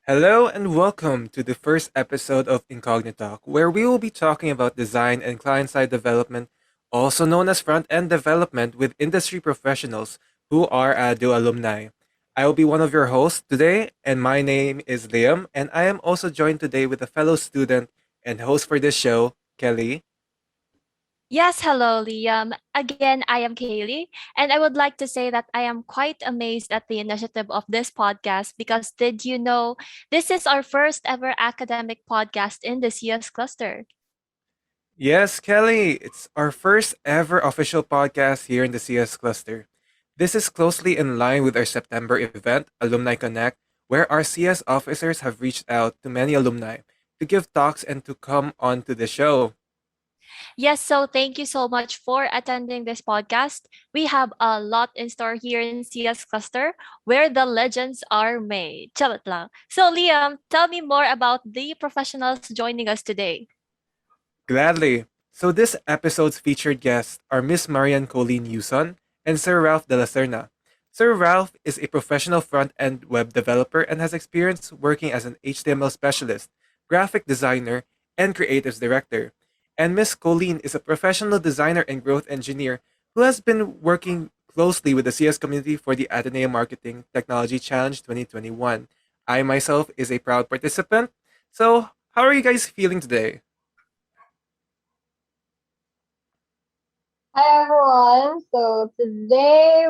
Hello and welcome to the first episode of Incognitalk, where we will be talking about design and client-side development, also known as front-end development, with industry professionals who are ADU alumni. I will be one of your hosts today, and my name is Liam, and I am also joined today with a fellow student and host for this show, Kelly. Yes, hello, Liam. Again, I am Kaylee, and I would like to say that I am quite amazed at the initiative of this podcast because did you know this is our first ever academic podcast in the CS cluster? Yes, Kelly, it's our first ever official podcast here in the CS cluster. This is closely in line with our September event, Alumni Connect, where our CS officers have reached out to many alumni to give talks and to come on to the show. Yes, so thank you so much for attending this podcast. We have a lot in store here in CS cluster where the legends are made. Charot lang. So Liam, tell me more about the professionals joining us today. Gladly. So this episode's featured guests are Miss Marian Coleen Yuson and Sir Ralph de la Cerna. Sir Ralph is a professional front-end web developer and has experience working as an HTML specialist, graphic designer, and creatives director. And Miss Coleen is a professional designer and growth engineer who has been working closely with the CS community for the Ateneo Marketing Technology Challenge 2021. I myself is a proud participant. So, how are you guys feeling today? Hi everyone. So today,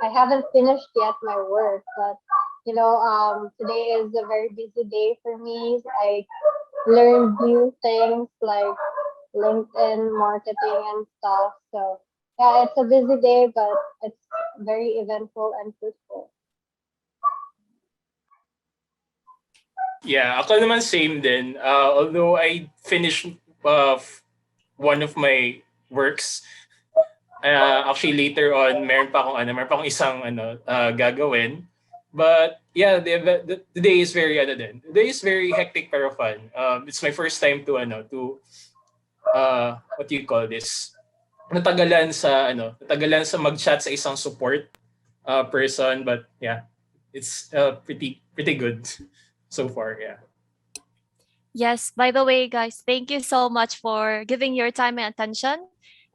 I haven't finished yet my work, but today is a very busy day for me. I learned new things like LinkedIn marketing and stuff. So yeah, it's a busy day, but it's very eventful and fruitful. Yeah, ako naman same din. Although I finished one of my works, actually later on meron pa akong isang gagawin. But yeah, the day is very the day is very hectic pero fun. It's my first time to what do you call this? Natagalan sa mag-chat sa isang support person, but yeah, it's pretty good so far, yeah. Yes, by the way, guys, thank you so much for giving your time and attention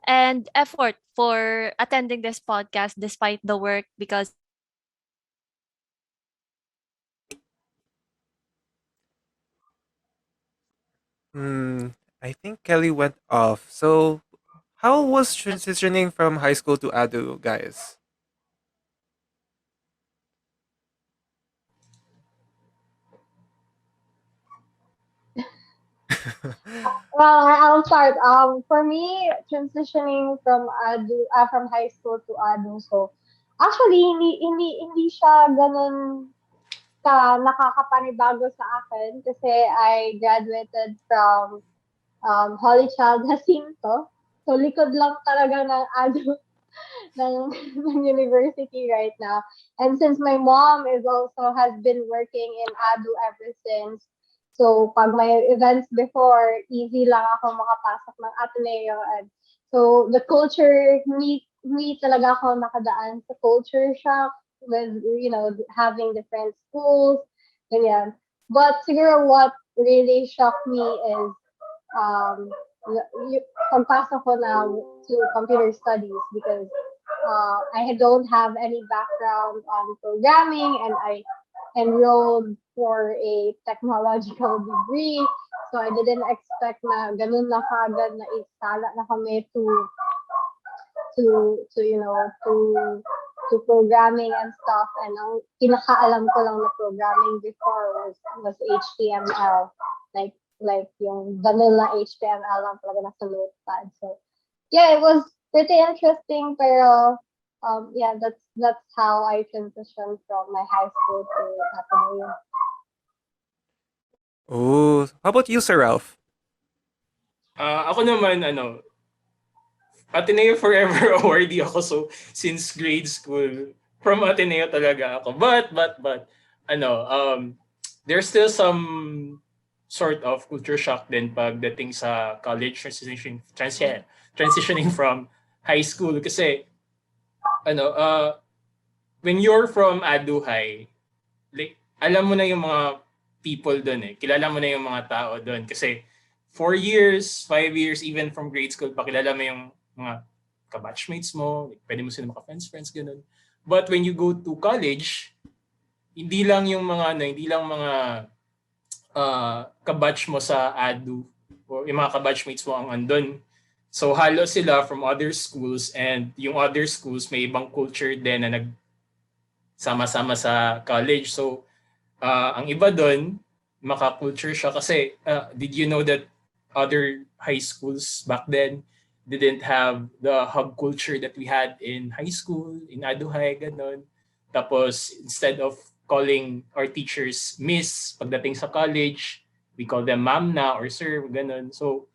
and effort for attending this podcast despite the work because Hmm, I think Kelly went off. So, how was transitioning from high school to ADU, guys? Well, I'll start. For me, transitioning from high school to ADU, so actually hindi siya ganun ka nakakapanibago sa akin kasi I graduated from Holy Child Jacinto. So likod lang talaga ng ADU ng, ng university right now. And since my mom is also has been working in ADU ever since, so pag may events before, easy lang ako makapasok ng Ateneo. And so the culture, hindi talaga ako nakadaan sa culture shock with, having different schools, ganyan. But siguro what really shocked me is um, pagpasok ko na to computer studies because I don't have any background on programming and I enrolled for a technological degree. So I didn't expect na ganun na kagad na isala na kami to programming and stuff. And ang pinakaalam ko lang na programming before was HTML. Like yung vanilla HTML lang talaga nasa notepad. So yeah, it was pretty interesting, pero yeah, that's how I transitioned from my high school to Ateneo. Oh, how about you, Sir Ralph? Ako naman Ateneo Forever awardee ako, so since grade school from Ateneo talaga ako. But there's still some sort of culture shock din pagdating sa college transitioning from high school kasi ano when you're from Aduhay, like, alam mo na yung mga people doon eh. Kilala mo na yung mga tao doon. Kasi 4 years, 5 years, even from grade school, pakilala mo yung mga kabatchmates mo. Like, pwede mo sila maka-friends, ganun. But when you go to college, hindi lang yung mga, hindi lang mga kabatch mo sa ADU o yung mga kabatchmates mo ang andun. So halo sila from other schools, and yung other schools may ibang culture din na nagsama-sama sa college. So ang iba doon, maka-culture siya kasi did you know that other high schools back then didn't have the hub culture that we had in high school, in Aduhay, ganon. Tapos instead of calling our teachers miss pagdating sa college, we call them ma'am na or sir, ganon. So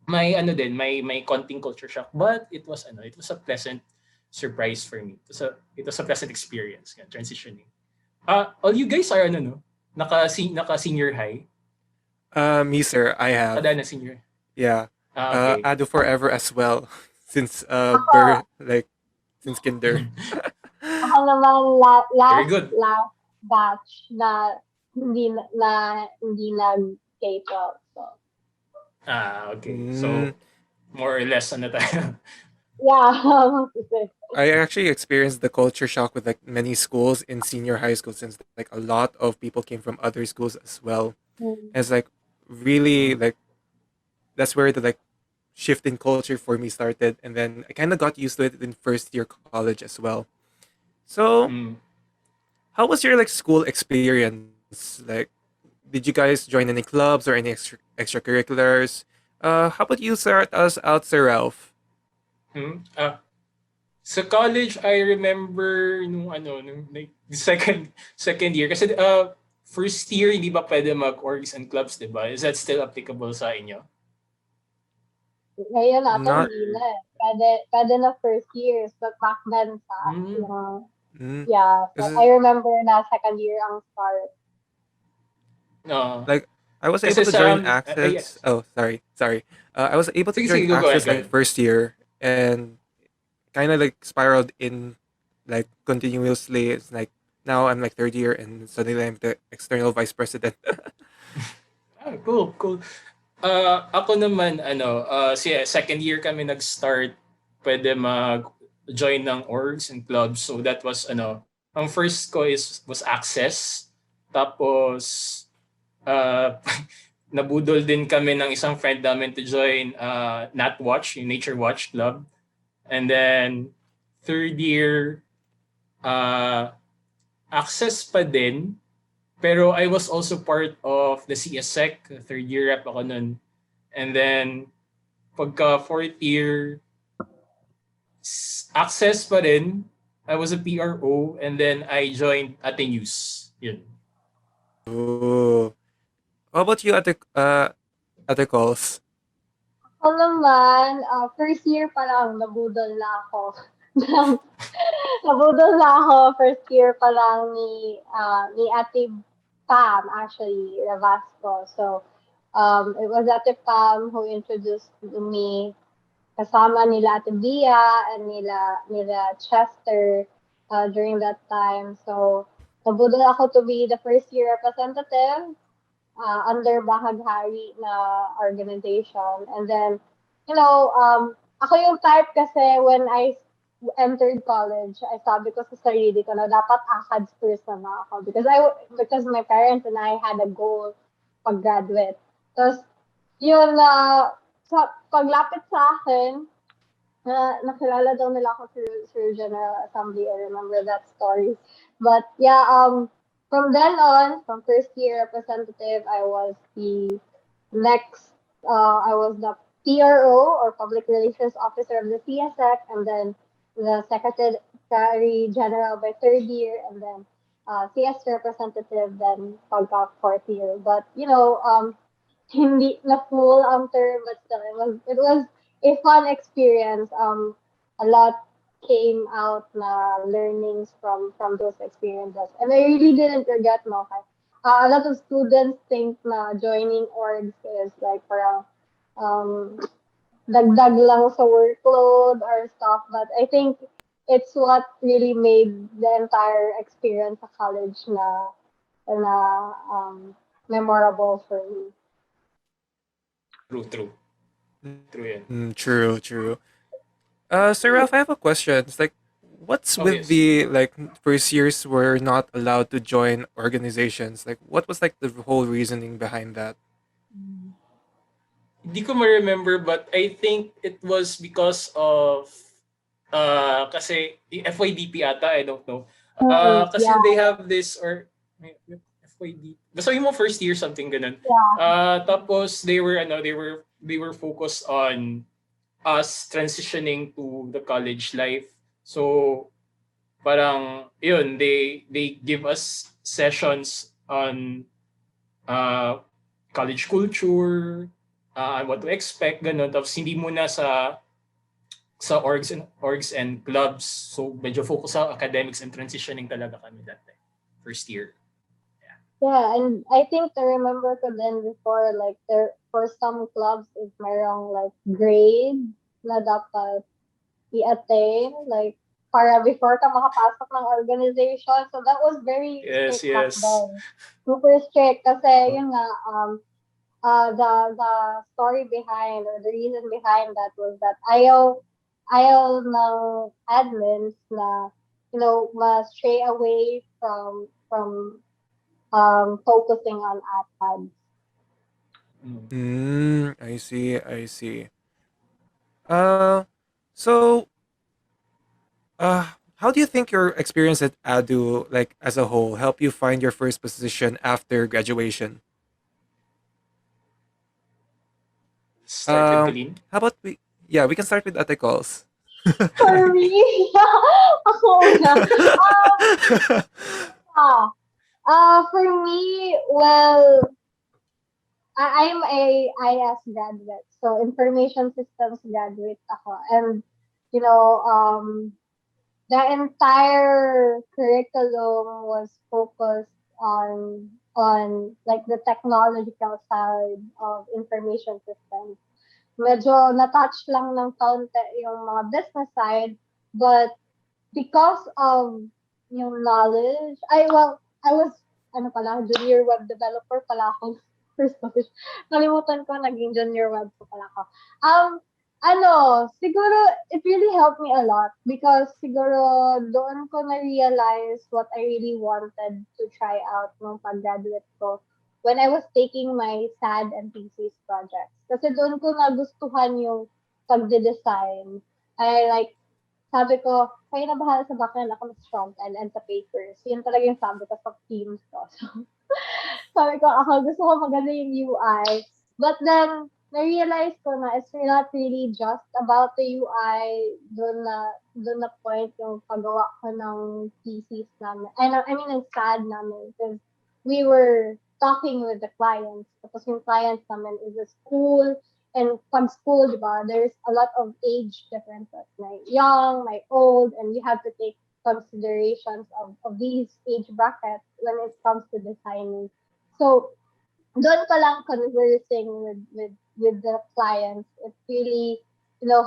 may may konting culture shock, but it was a pleasant surprise for me. It was a pleasant experience, transitioning. All you guys are naka senior high? Me, sir, I have. Kada na senior. Yeah. Okay. Ado forever as well. Since since kinder. Ako naman Very good. last batch na hindi nag-K-12. So Okay. So more or less tayo. yeah. I actually experienced the culture shock with like many schools in senior high school, since like a lot of people came from other schools as well. And it's like really like that's where the like shift in culture for me started, and then I kind of got used to it in first year college as well. So, how was your like school experience? Like, did you guys join any clubs or any extracurriculars? How about you start us out, Sir Ralph? Sa college, I remember nung like second year kasi first year hindi ba pwede mag-orgs and clubs, diba? Is that still applicable sa inyo? Ngayon natin Not- hindi na. Pwede na first years, but back then yeah. So Kasi- I remember na second year ang start. No. Like, I was Kasi able to sa- join yes. access. Oh, sorry. I was able to Sige, join go access ahead. like first year, and kind of like spiraled in like continuously. It's like now I'm like third year, and suddenly I'm the external vice president. Cool. Ako naman second year kami nag-start pwede mag-join ng orgs and clubs. So that was ang first ko was access. Tapos nabudol din kami ng isang friend namin to join Nat Watch, yung Nature Watch Club. And then third year access pa din. Pero I was also part of the CSEC, third year rep ako nun. And then, pagka fourth year, access pa rin. I was a PRO, and then I joined Ate News. Yun. Oh, how about you, Ate Calls? Ako naman, first year pa lang, nabudol na ako. Nabudol na ako first year pa lang ni Ate Pam, actually, Ravasco. So, it was Ate Pam who introduced me kasama nila Ate Bia and nila Chester during that time. So, nabudol ako to be the first year representative under Bahaghari na organization. And then, ako yung type kasi when I entered college, I sabi ko sa sarili ko na dapat ACADS person na ako because my parents and I had a goal pag-graduate. Tapos, yun paglapit sa akin, nakilala daw nila ako through General Assembly. I remember that story. But yeah, from then on, from first year representative, I was the PRO or Public Relations Officer of the CSEC, and then the Secretary General by third year, and then CS representative then pagka fourth year. But hindi na full ang term, but still it was a fun experience. A lot came out na learnings from those experiences, and I really didn't regret no. A lot of students think na joining orgs is like parang dagdag lang sa workload or stuff, but I think it's what really made the entire experience sa college na memorable for me. True. True yan. True. Sir Ralph, I have a question. It's like, what's Oh, with yes. the like first years were not allowed to join organizations? Like, what was like the whole reasoning behind that? Hindi ko ma-remember, but I think it was because of kasi FYDP ata, I don't know. Kasi Yeah, they have this or FYDP. Basta yung mo first year something ganun. yeah. Tapos they were focused on us transitioning to the college life. So parang yun, they give us sessions on uh, college culture, what to expect, ganun. Tapos hindi muna sa orgs and clubs. So medyo focus sa academics and transitioning talaga kami that time. First year. Yeah, and I think I remember ko din before, like, there, for some clubs, is mayroong, like, grade na dapat i-attain, like, para before ka makapasok ng organization. So that was very Yes, strict back yes. then. Super strict kasi yun nga, the story behind, or the reason behind that, was that ayaw ng admins na, ma-stray away from focusing on ads. I see. Uh, so, how do you think your experience at ADU, like as a whole, help you find your first position after graduation? Start with Coleen. How about we? Yeah, we can start with Ate Calls. For me, ako na. For me, well, I'm a IS graduate, so information systems graduate ako, and you know, the entire curriculum was focused on like the technological side of information systems. Medyo na-touch lang ng kaunti yung mga business side, but because of yung knowledge, I was, junior web developer pala ako. First position. Nalimutan ko, naging junior web po pala ako. Siguro, it really helped me a lot because siguro doon ko na-realize what I really wanted to try out nung pag-graduate ko when I was taking my SAD and thesis projects. Kasi doon ko nagustuhan yung pagde-design. Sabi ko, kayo na bahala sa backend, ako mas front and sa papers. Yun talaga yung sabi ko sa teams ko. So, sabi ko, ako gusto ko maganda yung UI. But then, na-realize ko na it's not really just about the UI. Doon na point yung paggawa ko ng thesis namin. I mean, yung SAD namin. Because we were talking with the clients. Tapos yung clients namin is a school. And pag school, diba, there's a lot of age differences. May young, may old, and you have to take considerations of these age brackets when it comes to designing. So, doon pa lang conversing with the clients, it really,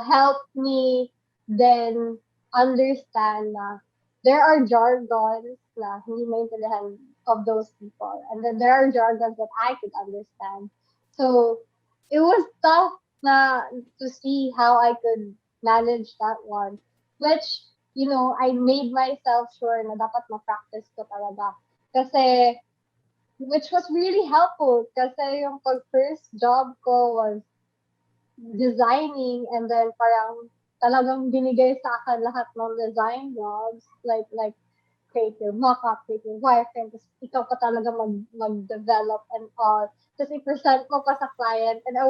helped me then understand na there are jargons na hindi maintindihan of those people. And then there are jargons that I could understand. So, it was tough to see how I could manage that one, which, I made myself sure na dapat ma-practice ko talaga. Kasi, which was really helpful kasi yung first job ko was designing, and then parang talagang binigay sa akin lahat ng design jobs, like create your mock-up, create your wireframe, tapos ikaw pa talaga mag-develop and all. Tapos i-present mo pa sa client, and I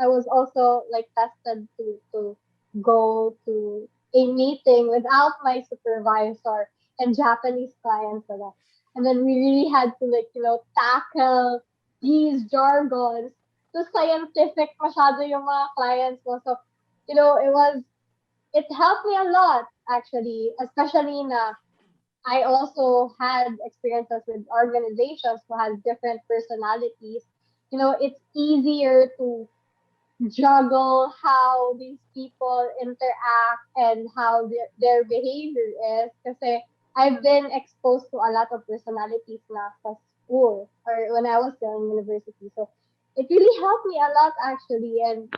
was also like tested to go to a meeting without my supervisor and Japanese clients. And then we really had to tackle these jargons. So scientific masyado yung mga clients mo. So, it helped me a lot actually, especially na I also had experiences with organizations who had different personalities. It's easier to juggle how these people interact and how their behavior is. Kasi I've been exposed to a lot of personalities na sa school or when I was still in university. So it really helped me a lot actually. And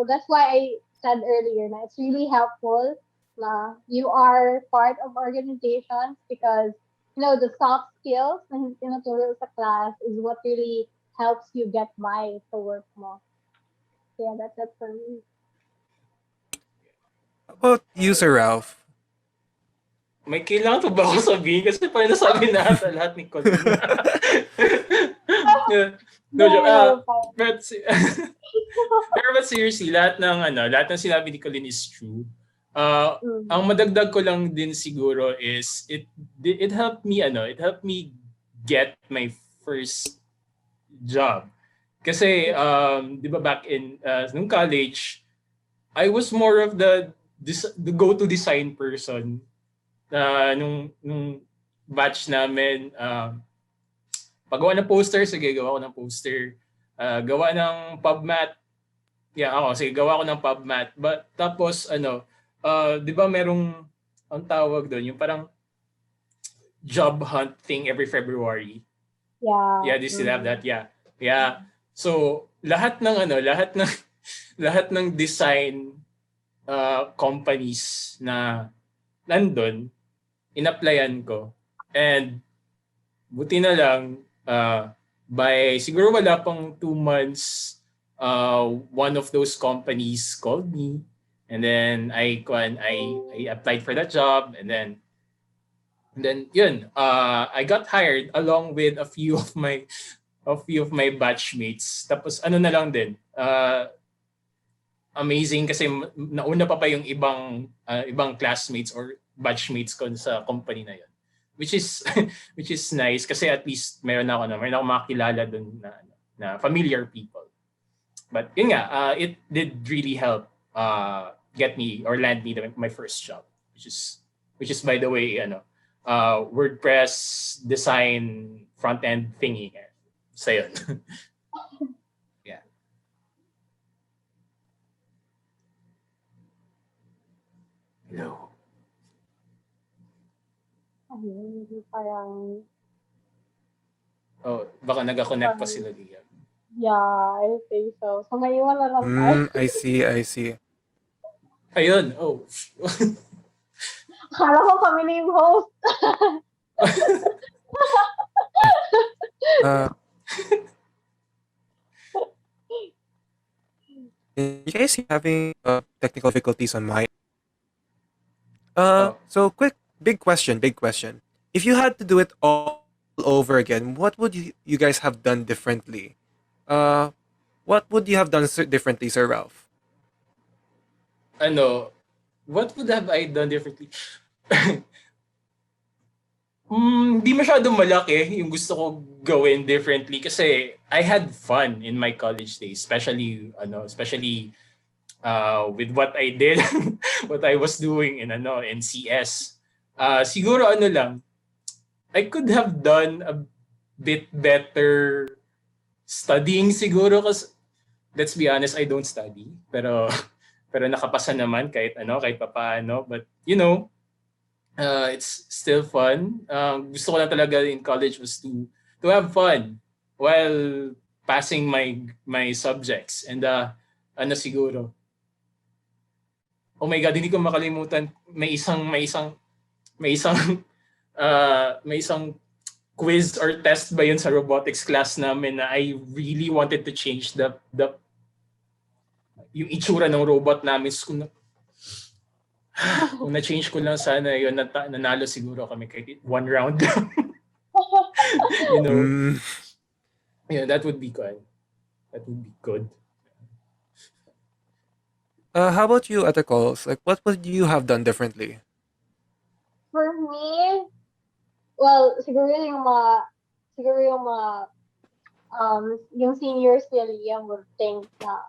that's why I said earlier na it's really helpful na you are part of organizations because the soft skills na hindi tinuturo sa class is what really helps you get by sa work mo. Yeah, that's it for me. How about you, Sir Ralph? May kailangan to ba ako sabihin? Kasi parang nasabi na lahat ni Coleen. No joke. But seriously, lahat ng sinabi ni Coleen is true. Ang madagdag ko lang din siguro is it helped me get my first job. Kasi 'di ba back in nung college, I was more of the go-to design person. Nung batch namin, paggawa ng poster, sige, gawa ko ng poster. Gawa ng PubMat. Sige, gawa ko ng PubMat. But tapos, di ba merong, ang tawag doon, yung parang job hunt thing every February. Yeah. Yeah, they still have that. Yeah. So, lahat ng design companies na nandun, in-applyan ko. And buti na lang, siguro wala pang 2 months, one of those companies called me. And then I applied for that job. And then yun, I got hired along with a few of my batchmates. Tapos na lang din, amazing kasi nauna pa yung ibang classmates or batchmates ko sa company na yun, which is nice kasi at least meron ako makilala dun na familiar people. But yun nga, it did really help get me or land me my first job, which is by the way WordPress design front end thingy. So yun. Yeah. Hello. Parang... baka nag-connect pa sila diyan. Yeah, I think so. So, ngayon na lang tayo. I see. Ayun, Akala ko kami na yung host. You guys having technical difficulties on my... So big question. If you had to do it all over again, what would you guys have done differently? What would you have done differently, Sir Ralph? What would have I done differently? Di masyadong malaki yung gusto ko gawin differently kasi I had fun in my college days, especially with what I did, what I was doing in CS. Siguro lang, I could have done a bit better studying siguro kasi let's be honest, I don't study pero nakapasa naman kahit papaano, but it's still fun. Gusto ko lang talaga in college was to have fun while passing my subjects. And siguro, oh my God, hindi ko makalimutan, may isang quiz or test ba yun sa robotics class namin na I really wanted to change yung itsura ng robot namin. Kung na-change ko lang sana yun, nanalo siguro kami kahit 1 round lang. Yeah, that would be good. How about you, Ate Coles? Like, what would you have done differently? For me, well, siguro yung yung seniors ni Liam would think na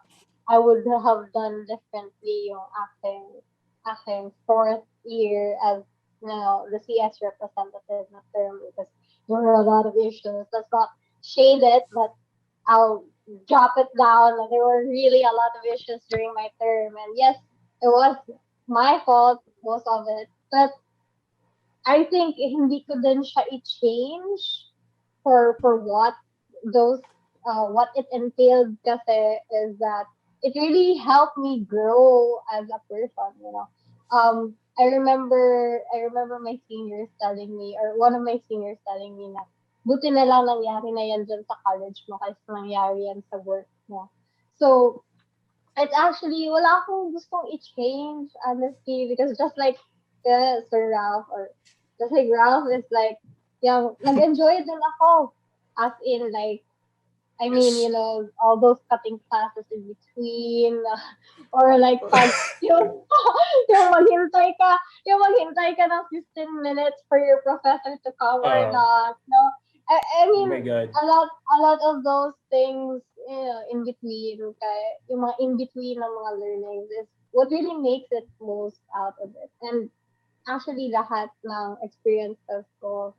I would have done differently yung aking 4th year as the CS representative na term because there were a lot of issues. Let's not shade it, but I'll drop it down. There were really a lot of issues during my term, and yes, it was my fault, most of it. But I think hindi ko din siya i-change for those what it entailed kasi is that it really helped me grow as a person, you know. I remember my seniors telling me, or one of my seniors telling me na buti na lang nangyari na yan dyan sa college mo kaysa nangyari yan sa work mo. So, it's actually, wala akong gustong i-change, honestly, because just like Sir Ralph, or just like Ralph is like, yeah, nag-enjoy din ako. As in, like, I mean, Yes. you know, all those cutting classes in between, or like pag yung, yung maghintay ka ng 15 minutes for your professor to come or Uh, not. No, I oh mean, my God. a lot of those things, you know, in between, kaya, yung mga in between ng mga learnings is what really makes it most out of it. And actually, lahat ng experiences ko,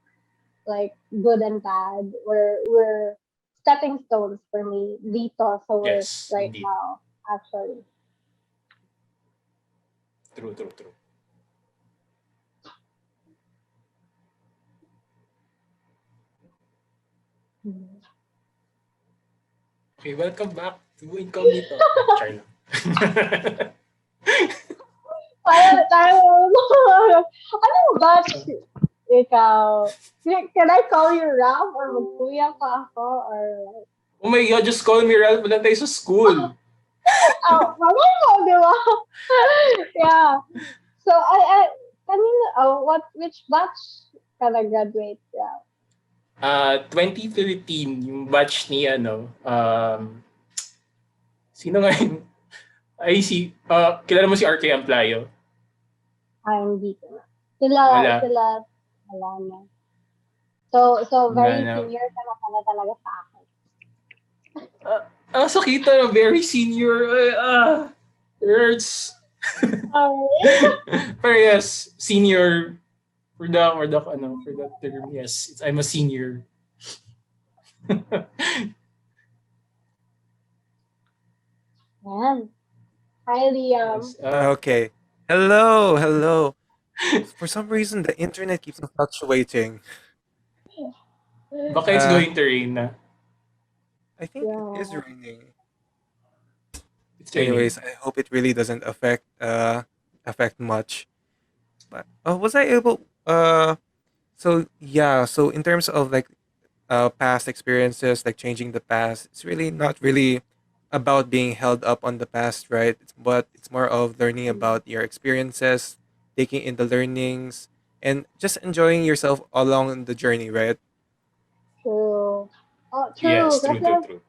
like good and bad, were stepping stones for me dito sa work Yes, right indeed. now, actually. True, true, true. Okay, welcome back to Incognito. Char lang. Tayo, anong batch ikaw? Can I call you Ram or magkuya pa ako or Oh my God, just call me Ralph. Wala tayo sa school. mamay mo, di ba? Yeah. So, kanina, which batch ka nag-graduate? Yeah. 2013, yung batch ni sino nga yun? Ay, kilala mo si RK Amplayo? Hindi ko na. Sila, Wala. wala na. So very Wala na. senior ka na pala talaga sa akin. So kita na, very senior. Hurts. Pero yes, senior for that term. Yes, I'm a senior. Yan. Hi, Liam. Yes, Okay. Hello. For some reason, the internet keeps on fluctuating. baka it's going to rain na. I think it Yeah. is raining. It's raining. Anyways, I hope it really doesn't affect much. But was I able? So yeah. So in terms of like past experiences, like changing the past, it's really not really about being held up on the past, right? But it's more of learning about your experiences, taking in the learnings, and just enjoying yourself along the journey, right? True. Oh, true. Yes, true.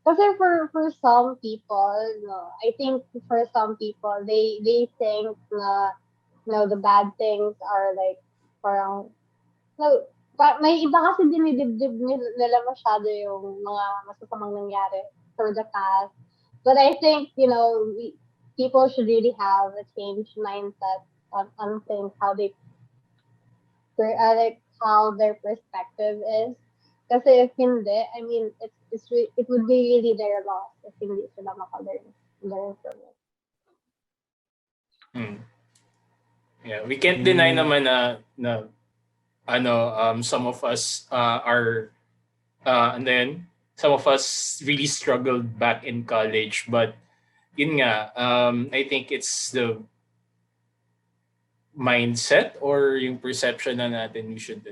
Kasi for some people, no, I think for some people, they think na, the bad things are like, parang, no, may iba kasi dinidibdib nila masyado yung mga masasamang nangyari for the past. But I think, people should really have a changed mindset on things, how they, like, how their perspective is. Kasi if hindi, I mean, it would be really their loss if hindi sila learn from it. Yeah, we can't deny naman na some of us are and then some of us really struggled back in college, but yun nga, I think it's the mindset or yung perception na natin we should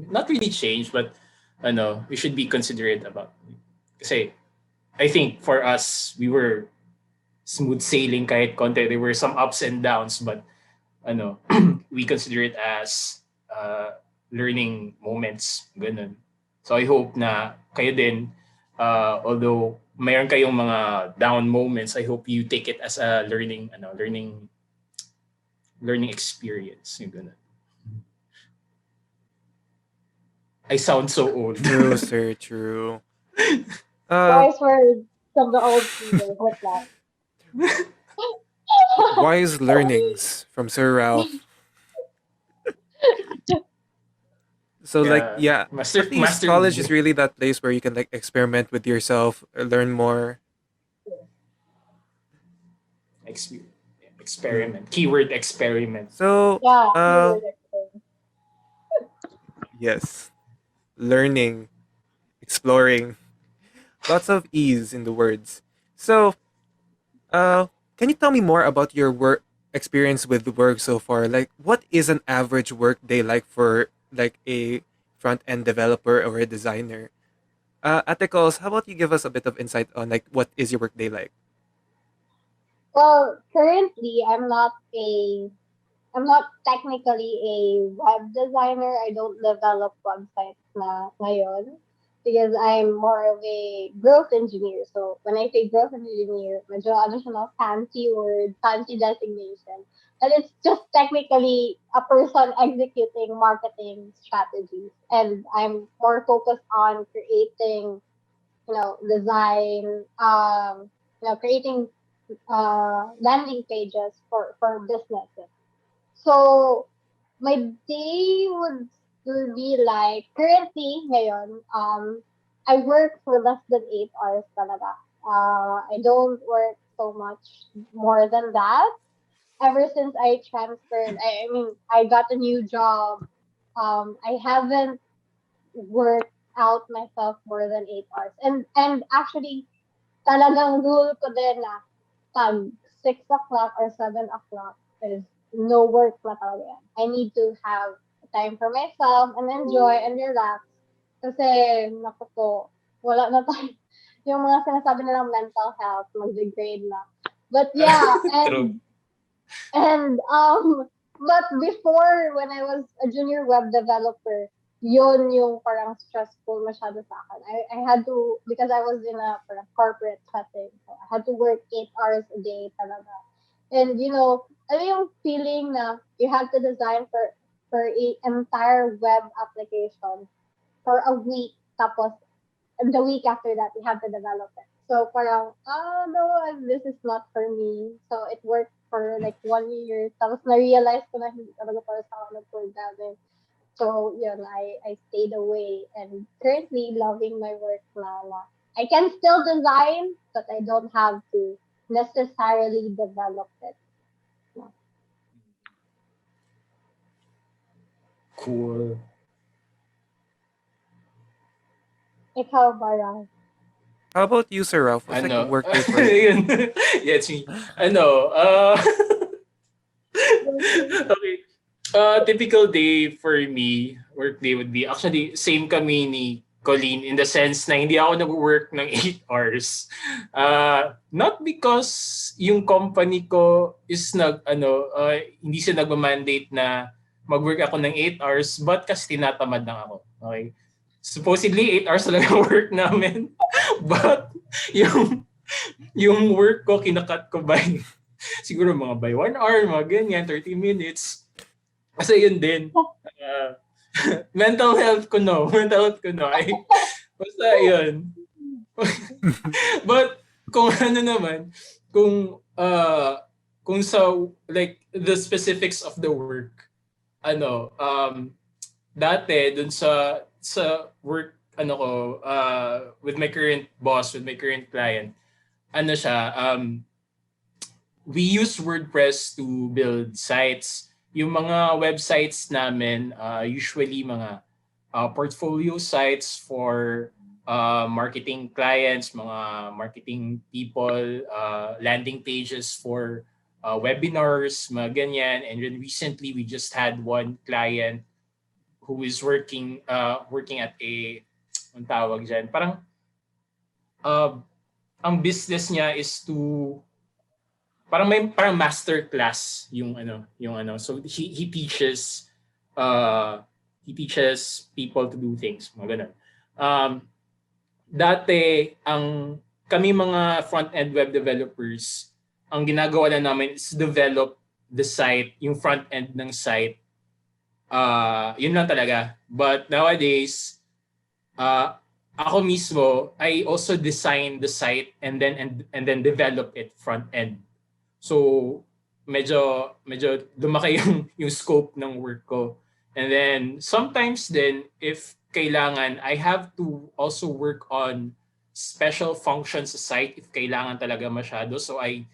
not really change, but we should be considerate about it. Kasi I think for us, we were smooth sailing kahit konti. There were some ups and downs, but we consider it as learning moments, ganun. So I hope na kayo din, although mayroon kayong mga down moments, I hope you take it as a learning experience, yung ganun. I sound so old. True, sir. True. Wise words from the old people. What's that? Wise learnings from Sir Ralph. So like Yeah. at least Master college is degree. really that place where you can like experiment with yourself, learn more. Exper- True. experiment. Keyword experiment. So Yeah, uh keyword experience. yes, learning, exploring, lots of ease in the words. So can you tell me more about your work experience with work so far? Like, what is an average work day like for like a front end developer or a designer? Atikos, how about you give us a bit of insight on like what is your work day like? Well, currently I'm not technically a web designer. I don't develop websites na ngayon because I'm more of a growth engineer. So when I say growth engineer, medyo ano siya na fancy word, fancy designation. And it's just technically a person executing marketing strategies. And I'm more focused on creating, design, creating landing pages for businesses. So, my day would still be like, currently, ngayon, I work for less than 8 hours talaga. I don't work so much more than that. Ever since I transferred, I got a new job. I haven't worked out myself more than 8 hours. And actually, talagang rule ko din na pag 6 o'clock or 7 o'clock is no work na talaga yan. I need to have time for myself and enjoy and relax. Kasi, naku po, wala na tayo. Yung mga sinasabi nilang mental health, mag-degrade na. But yeah, True. and but before, when I was a junior web developer, yun yung parang stressful masyado sa akin. I had to, because I was in a parang corporate setting, so I had to work 8 hours a day talaga. And ano yung feeling na you have to design for a entire web application for a week, tapos the week after that, you have to develop it. So parang, no, this is not for me. So it worked for like 1 year. Tapos na-realize ko na hindi talaga para sa akin nag-programming. So, yun, I stayed away and currently loving my work na. I can still design, but I don't have to necessarily develop it. Cool. Ikaw ba, Ralph? How about you, Sir Ralph? What's like a Ano? work day for you? Yun. Yeah, it's me. Ano? Okay. Typical day for me, work day would be, actually, same kami ni Coleen in the sense na hindi ako nag-work ng 8 hours. Not because yung company ko is hindi siya nagma-mandate na mag-work ako ng 8 hours, but kasi tinatamad lang ako. Okay? Supposedly, 8 hours lang ang work namin. But, yung work ko, kinakat ko by, siguro mga by 1 hour, mga ganyan, 30 minutes. Kasi yun din. Mental health ko no. Ay, basta yun. But, kung ano naman, kung sa, like, the specifics of the work, dati, dun sa work, with my current boss, with my current client, siya, we use WordPress to build sites. Yung mga websites namin, usually mga portfolio sites for marketing clients, mga marketing people, landing pages for webinars, mga ganyan. And then recently, we just had one client who is working at ang tawag dyan, parang ang business niya is to parang master class yung so he teaches people to do things, mga ganun. Dati kami mga front-end web developers, ang ginagawa na namin is develop the site, yung front-end ng site. Yun lang talaga. But nowadays, ako mismo, I also design the site and then develop it front-end. So medyo lumaki yung scope ng work ko. And then sometimes then, if kailangan, I have to also work on special functions sa site if kailangan talaga masyado. So I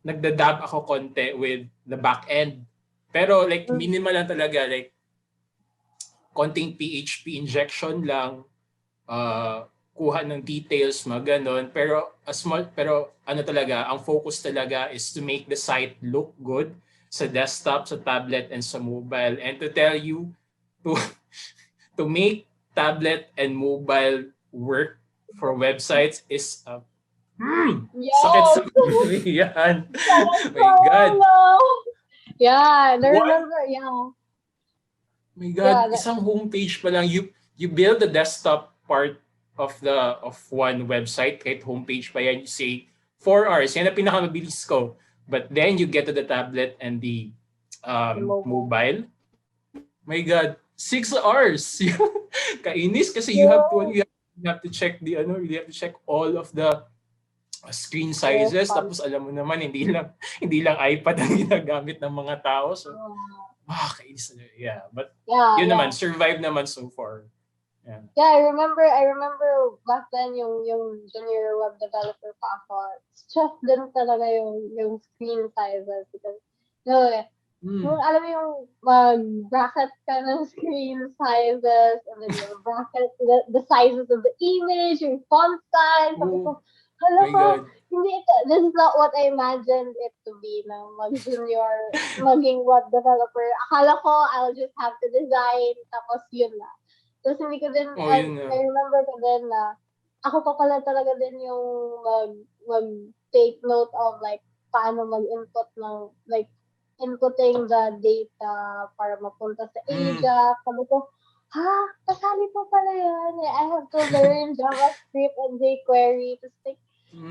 nagdadab ako konti with the back end. Pero like minimal lang talaga, like konting PHP injection lang, kuha ng details, mga ganon. Pero ano talaga, ang focus talaga is to make the site look good sa desktop, sa tablet, and sa mobile. And to tell you, to to make tablet and mobile work for websites is sakit sa ulo yan. My God. Yeah, I What? remember, yeah. My God, Yeah, isang homepage pa lang, you build the desktop part of one website, kahit homepage pa yan, you say 4 hours, yan ang pinakamabilis ko. But then you get to the tablet and the mobile. My God, 6 hours. Kainis kasi you have to check you have to check all of the screen sizes. Tapos alam mo naman, hindi lang iPad ang ginagamit ng mga tao. So, kainis na. Yeah, but yun naman, survive naman so far. Yeah, I remember back then yung junior web developer pa ako. Stress din talaga yung screen sizes because yung alam mo yung bracket ka ng screen sizes and then yung bracket the sizes of the image, yung font size. Sabi ko, hala ko, this is not what I imagined it to be na mag-junior, maging web developer. Akala ko I'll just have to design tapos yun na. Tapos hindi ko din, I remember ko din na ako pa pala talaga din yung mag-take note of like paano mag-input ng like inputting the data para mapunta sa Ajax. Sabi ko, kasali pa pala yan. I have to learn JavaScript and jQuery. Tapos like,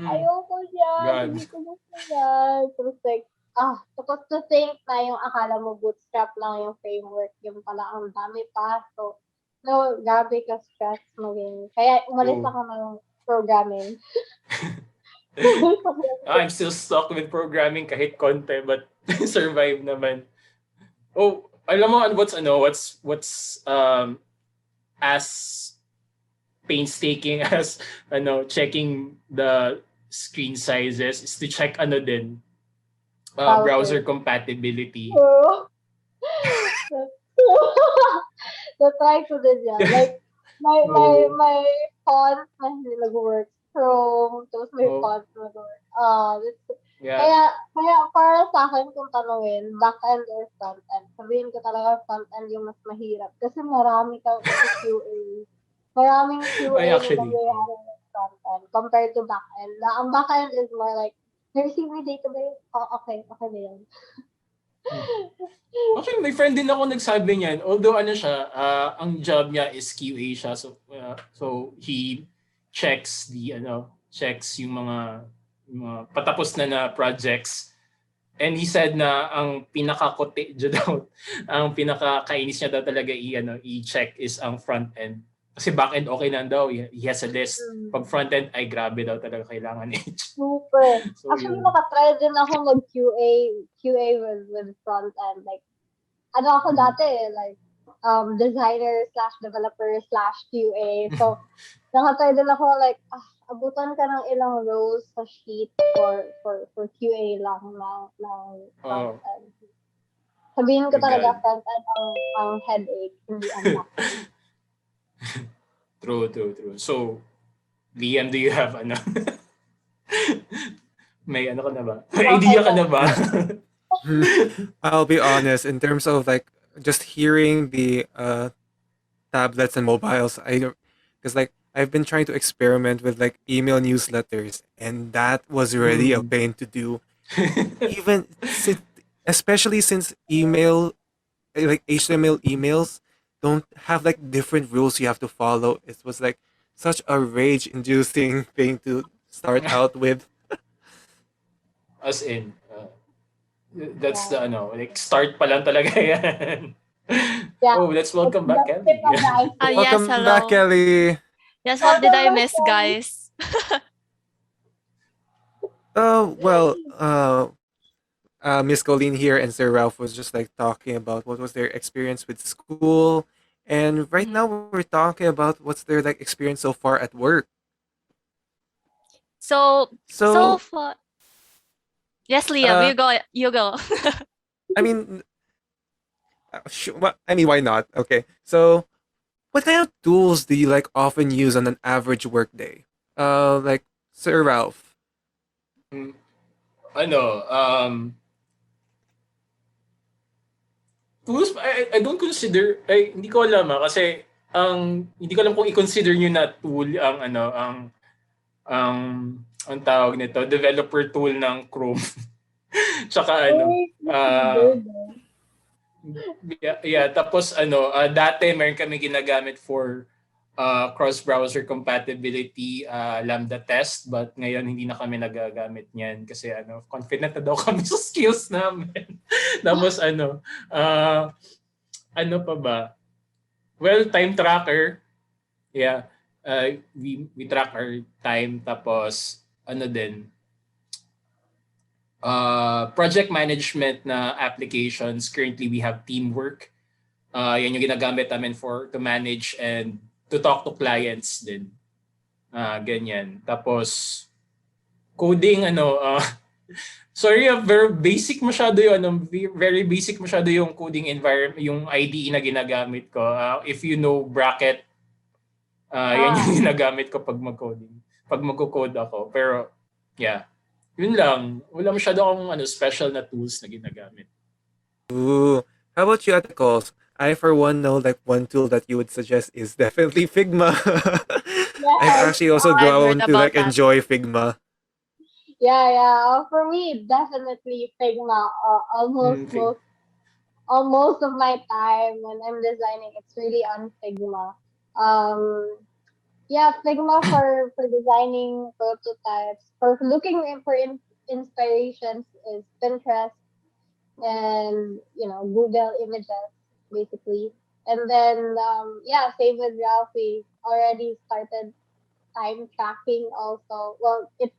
ayoko yan. Hindi ko gusto yan. Tapos like, tapos to think na yung akala mo bootstrap lang yung framework, yung pala ang dami pa. So, no, grabe ka stress maging. Kaya umalis ako ng programming. I'm still stuck with programming kahit konti, but survive naman. Oh, alam mo what's as painstaking as checking the screen sizes is to check din browser compatibility. Try ko din yan. Like, my font na hindi nag-work. Chrome, tapos may font na nag-work. Kaya para sa akin kung tanungin, back-end or front-end, sabihin ko talaga front-end yung mas mahirap. Kasi marami kang QA. Maraming QA na nangyayari ng front-end compared to back-end. Ang back-end is more like, receive me database? Okay na yan. Actually, may friend din ako nagsabi niyan. Although ang job niya is QA siya. So he checks yung mga patapos na projects. And he said na ang pinakakote daw, ang pinakakainis niya daw talaga i-check is ang front end. Kasi back end okay na daw. He has a list. Pag front end ay grabe daw talaga kailangan Super. So, actually, nakatry din ako mag-QA with front end. Like, ako dati, like, designer/developer/QA. So, nakatry din ako, like, abutan ka ng ilang rows sa sheet for QA lang ng front end. Sabihin ko talaga, front end ang headache, hindi ang back end. True. So, Liam, do you have may ka na ba? May idea ka na ba? I'll be honest, in terms of like just hearing the tablets and mobiles, because like I've been trying to experiment with like email newsletters, and that was really a pain to do. Especially since email, like HTML emails, don't have like different rules you have to follow. It was like such a rage-inducing thing to start out with. As in, that's the like start pa lang talaga yan. Yeah. Oh, let's welcome back Kelly. Welcome yes, hello. back, Kelly. Yes, what did I miss, guys? Miss Colleen here and Sir Ralph was just like talking about what was their experience with school, and right now Mhm. we're talking about what's their like experience so far at work. So so So, far, yes, Liam, uh, you go. You go. I mean, I mean, why not? Okay, so what kind of tools do you like often use on an average workday? Like Sir Ralph. Mm, ano, tools, I don't consider, ay, hindi ko alam kasi hindi ko alam kung i-consider nyo na tool ang ang tawag nito, developer tool ng Chrome. Tsaka Uy, considered. tapos dati meron kami ginagamit for cross-browser compatibility Lambda test, but ngayon hindi na kami nagagamit niyan kasi confident na daw kami sa skills namin. Tapos ano pa ba? Well, time tracker. Yeah. We track our time, tapos din project management na applications. Currently we have Teamwork. Yan yung ginagamit namin to manage and to talk to clients din. Ganyan. Tapos coding sorry, very basic masyado yung very basic masyado yung coding environment, yung IDE na ginagamit ko. If you know Bracket, yan yung ginagamit ko pag mag-coding. Pag magko-code ako. Pero yeah, yun lang. Wala masyado akong special na tools na ginagamit. Ooh, how about you, Ate Calls? I, for one, know like one tool that you would suggest is definitely Figma. I've Yes. actually also I've heard grown to about like that. enjoy Figma. Yeah. For me, definitely Figma. Almost of my time when I'm designing, it's really on Figma. Yeah, Figma for designing prototypes. For looking for inspirations is Pinterest and Google Images basically. And then yeah, same with Ralphie. Already started time tracking also. Well, it's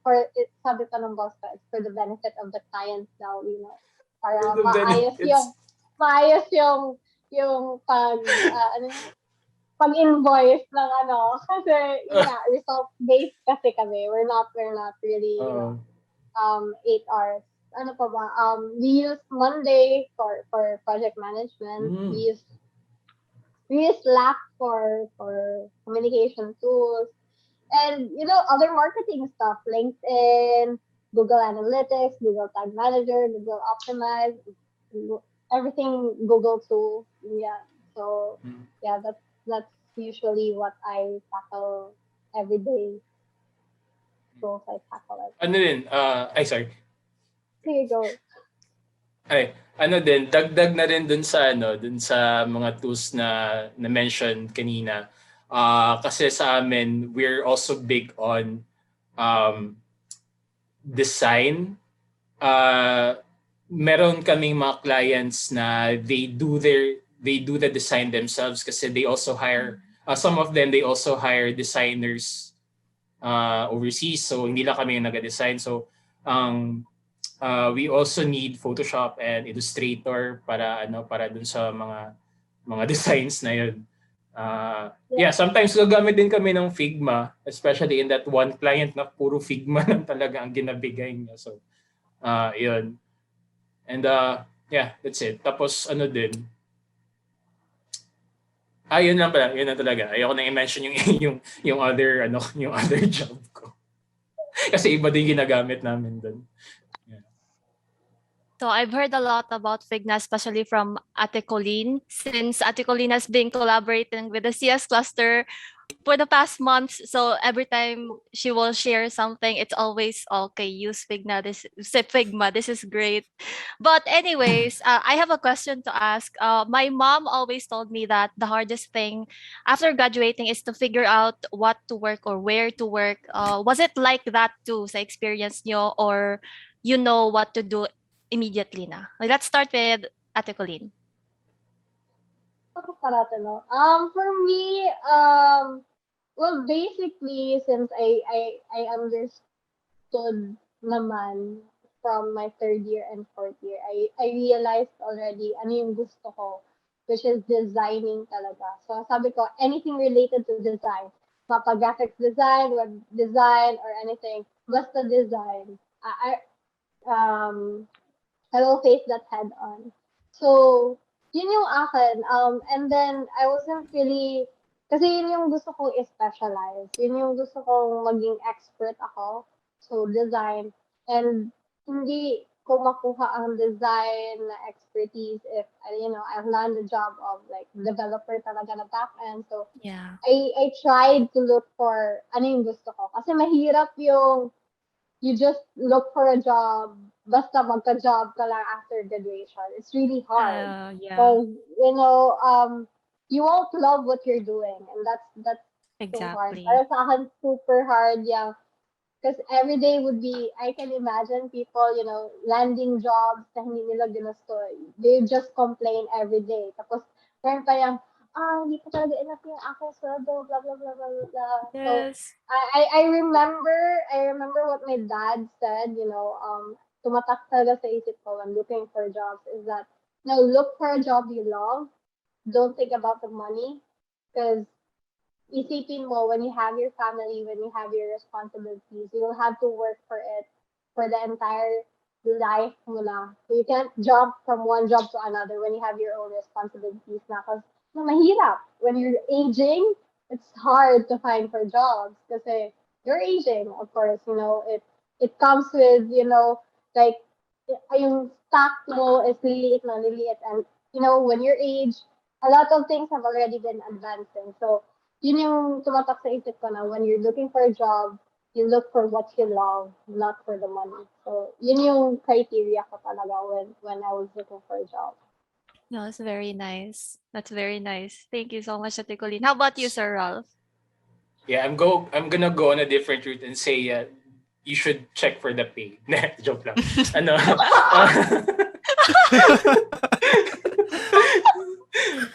sabi pa ng boss ko, it's for the benefit of the clients daw, For para the benefits. maayos yung pag-invoice ng kasi yun nga, result based kasi kami. We're not really, Uh, 8 hours. Ano pa ba? We use Monday for project management. mm, We use Slack for communication tools. And other marketing stuff, LinkedIn, Google Analytics, Google Tag Manager, Google Optimize, everything Google tool. Yeah. So mm. yeah, that's usually what I tackle every day. Tools I tackle every day. Sorry. Here you go. Ay, dagdag na rin dun sa mga tools na mention kanina. Kasi sa amin, we're also big on um, design. Meron kaming mga clients na they do the design themselves kasi they also hire some of them, they also hire designers overseas, so hindi lang kami yung nag-design. So we also need Photoshop and Illustrator para dun sa mga designs na yun. Sometimes gagamit din kami ng Figma, especially in that one client na puro Figma lang talaga ang ginabigay niya. So yun. And that's it. Tapos din. Yun lang pala, yun lang talaga. Ayoko na i-mention yung other yung other job ko. Kasi iba din ginagamit namin doon. So I've heard a lot about Figna, especially from Ate Coleen, since Ate Coleen has been collaborating with the CS cluster for the past months. So every time she will share something, it's always okay. Use Figma. Figma. This is great. But anyways, I have a question to ask. My mom always told me that the hardest thing after graduating is to figure out what to work or where to work. Was it like that too sa experience nyo, or you know what to do immediately na? Let's start with Ate Colleen. For me, well, basically, since I understood naman from my third year and fourth year, I realized already ano yung gusto ko, which is designing talaga. So sabi ko, anything related to design, mapa graphics design, web design, or anything, basta design. Um, I will face that head on. So, yun yung akin. And then, I wasn't really, kasi yun yung gusto kong i-specialize. Yun yung gusto kong maging expert ako. So, design. And, hindi ko makuha ang design na expertise if, I land a job of, like, developer talaga na back end. So, Yeah. I tried to look for ano yung gusto ko. Kasi mahirap yung you just look for a job, basta magka-job ka lang after graduation. It's really hard. Yeah. Because, you won't love what you're doing. And that's so hard. Exactly. Para sa akin, super hard. Yeah. Because every day would be, I can imagine people, landing jobs na hindi nila ginusto. They just complain every day. Tapos, meron pa yung, hindi pa talaga enough yung aking sweldo, blah, blah, blah, blah, blah. So, Yes. I remember what my dad said, tumatak talaga sa isip ko when looking for jobs is that, look for a job you love. Don't think about the money. Because isipin mo, when you have your family, when you have your responsibilities, you will have to work for it for the entire life mo na. So you can't jump from one job to another when you have your own responsibilities na. Because mahirap. When you're aging, it's hard to find for jobs kasi you're aging, of course, it comes with, like, yung stock mo is liliit na liliit. And, when you're age, a lot of things have already been advancing. So, yun yung tumatak sa isip ko na when you're looking for a job, you look for what you love, not for the money. So, yun yung criteria ko talaga when I was looking for a job. No, it's very nice. That's very nice. Thank you so much, Ate Coleen. How about you, Sir Ralph? Yeah, I'm gonna go on a different route and say you should check for the pay. Joke lang. Ano?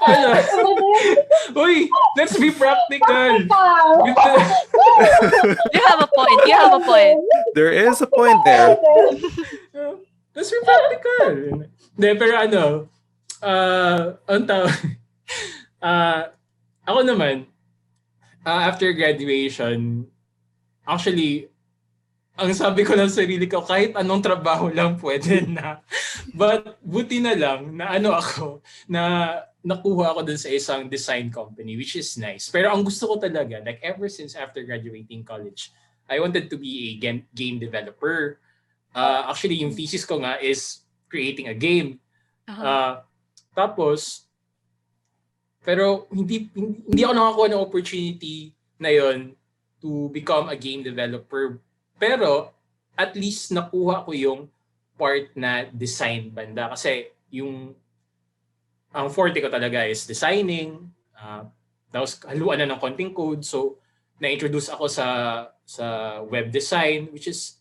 Ano? Uy, let's be practical. You have a point. You have a point. There is a point there. Let's be practical. Hindi, pero ang tawag, ako naman, after graduation, actually, ang sabi ko ng sarili ko, kahit anong trabaho lang pwede na. But buti na lang na nakuha ako dun sa isang design company, which is nice. Pero ang gusto ko talaga, like ever since after graduating college, I wanted to be a game developer. Actually, yung thesis ko nga is creating a game. Tapos, pero hindi ako nakakuha ng opportunity na yon to become a game developer. Pero at least nakuha ko yung part na design banda kasi ang forte ko talaga is designing. Tapos haluan na ng konting code. So na-introduce ako sa web design which is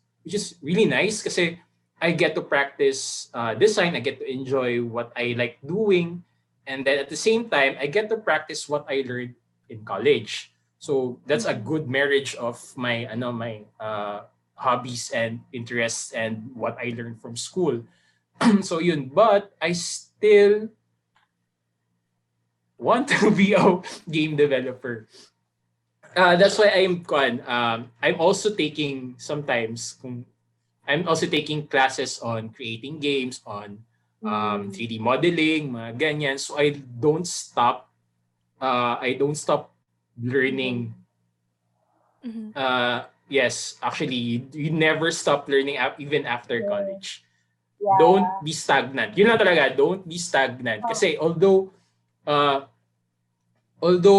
really nice kasi I get to practice design, I get to enjoy what I like doing, and then at the same time I get to practice what I learned in college. So that's a good marriage of my hobbies and interests and what I learned from school. So yun, but I still want to be a game developer. That's why I'm also taking classes on creating games, on 3D modeling, mga ganyan. So I don't stop learning. Yes, actually, you never stop learning even after college. Yeah. Don't be stagnant. Yun lang talaga, don't be stagnant. Kasi although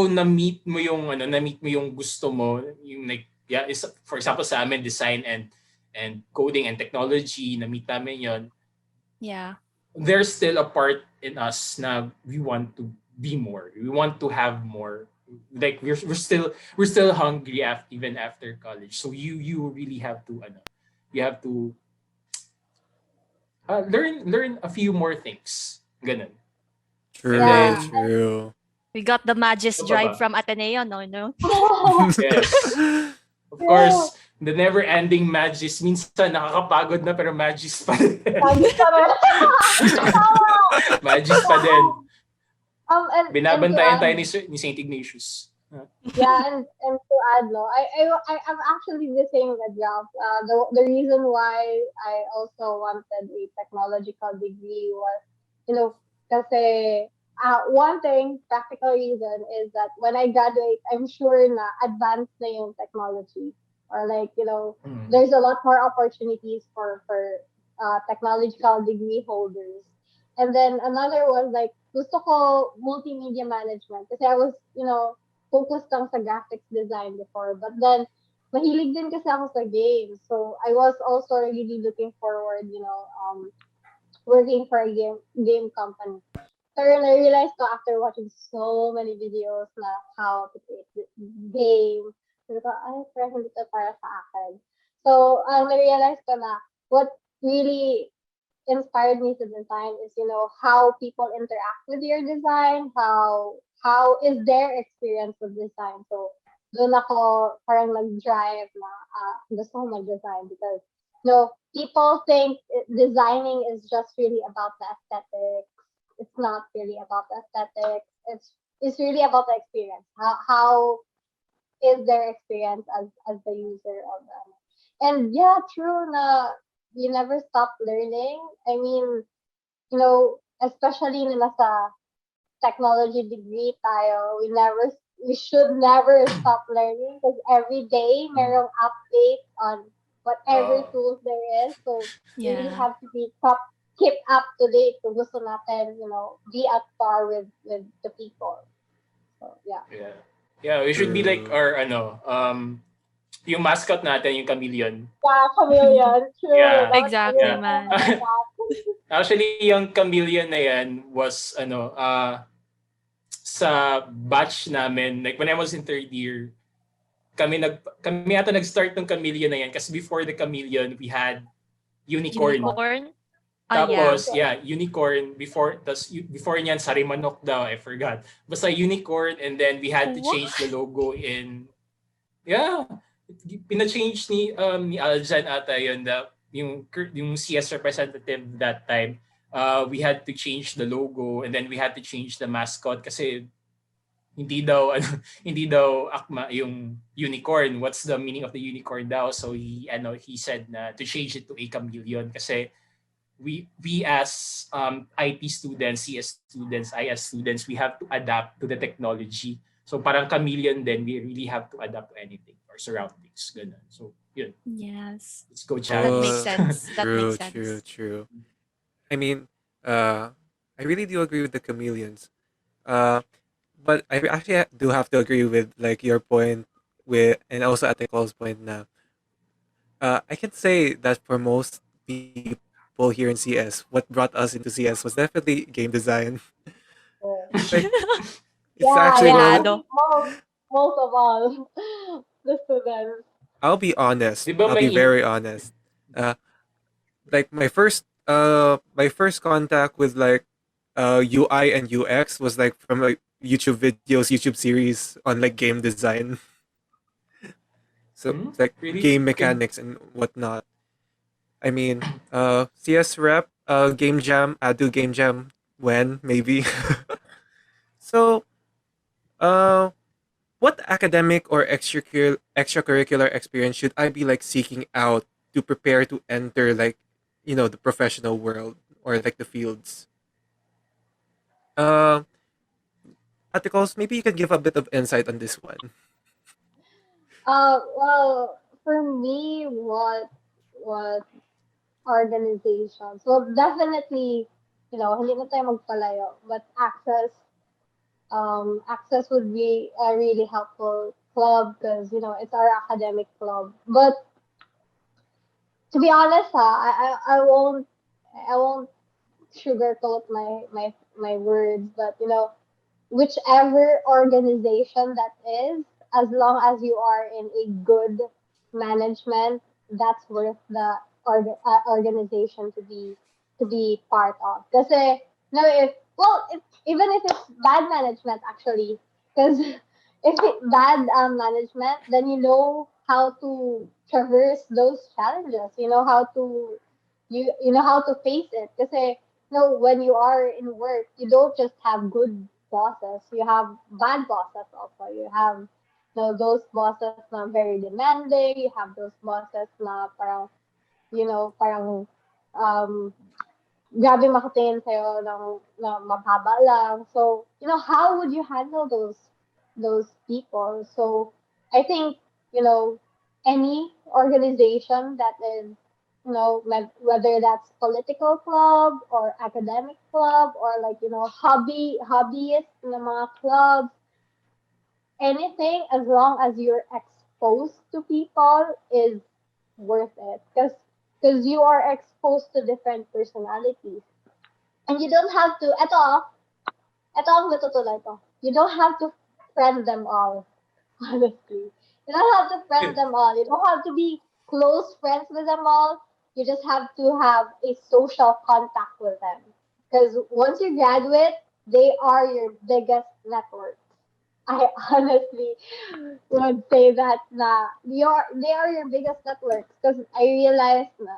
na-meet mo yung gusto mo, yung like, yeah, is, for example, sa amin, design and coding and technology, na-meet namin yun. Yeah. There's still a part in us na we want to be more. We want to have more. Like we're still hungry even after college. So you really have to learn a few more things. Ganun. True, Yeah. true. We got the Magis Ano pa drive ba? from Ateneo, no? Yes. Of course, the never-ending magis. Minsan nakakapagod na pero magis pa din. Lagi pa rin. Tama. Magis pa din. And to Binabantayan tayo add, ni Saint Ignatius. yeah, and to add, no, I'm actually the same with Ralph. The reason why I also wanted a technological degree was, kasi one thing, practical reason is that when I graduate, I'm sure na advanced na yung technology, or like there's a lot more opportunities for technological degree holders. And then another was like gusto ko multimedia management kasi I was focused lang sa graphics design before. But then, mahilig din kasi ako sa games. So, I was also really looking forward, working for a game company. So, I realized ko after watching so many videos na how to create this game. Sabi ko, ay, parang hindi to para sa akin. So, na-realize ko na what really inspired me to design is how people interact with your design, how is their experience with design. So doon ako parang nag-drive na gusto ko mag-design because people think designing is just really about the aesthetics. It's not really about the aesthetics. It's really about the experience. How is their experience as the user of them. And yeah, true na you never stop learning. I mean, especially na nasa technology degree tayo, we should never stop learning because every day merong update on whatever tools there is. So we really have to keep up to date kung gusto natin, be at par with the people. So yeah. Yeah, we should be like our yung mascot natin, yung chameleon. Yeah, chameleon. True. Yeah. Exactly, Yeah. man. Actually, yung chameleon na yan was sa batch namin, like when I was in third year, kami ata nag-start ng chameleon na yan kasi before the chameleon, we had unicorn. Tapos, unicorn. Before niyan, sarimanok daw, I forgot. Basta unicorn, and then we had to change the logo in, pina-change ni Aljan ata yun, yung CS representative that time. We had to change the logo, and then we had to change the mascot kasi hindi daw akma yung unicorn. What's the meaning of the unicorn daw? So he said na to change it to a chameleon kasi we as IT students, CS students, IS students, we have to adapt to the technology. So parang chameleon then we really have to adapt to anything or surroundings. Ganun. So yun. Yes. Let's go, Chad. That makes sense. That makes sense. True. I mean, I really do agree with the chameleons. But I actually do have to agree with like your point and also at Nicole's point now. I can say that for most people here in CS, what brought us into CS was definitely game design. Like, it's actually I think most of all the students. I'll be honest. Diba I'll be may- very honest. Like my first contact with like UI and UX was like from like YouTube videos, YouTube series on like game design. So it's like Really? game mechanics and whatnot. I mean, CS rep, game jam, I do game jam when maybe. So, what academic or extracurricular experience should I be like seeking out to prepare to enter like the professional world or like the fields? Articles, maybe you can give a bit of insight on this one. Well, for me, what organization? So definitely, hindi na tayo magpalayo, but access would be a really helpful club because it's our academic club. But to be honest, I won't sugarcoat my words, but whichever organization that is, as long as you are in a good management, that's worth the organization to be part of. Kasi even if it's bad management actually, because if it's bad management, then how to traverse those challenges. You know how to you know how to face it. Because when you are in work, you don't just have good bosses. You have bad bosses also. You have those bosses na very demanding. You have those bosses na parang parang um grabe makatingin sa'yo na mababa lang. So, how would you handle those people? So, I think, any organization that is, whether that's political club or academic club or like, hobbyist na mga clubs, anything as long as you're exposed to people is worth it. Because you are exposed to different personalities. And you don't have to, ito ang natutunan ko. You don't have to friend them all, honestly. You don't have to friend them all. You don't have to be close friends with them all. You just have to have a social contact with them. Because once you graduate, they are your biggest network. I honestly would say that they are your biggest networks because I realized na,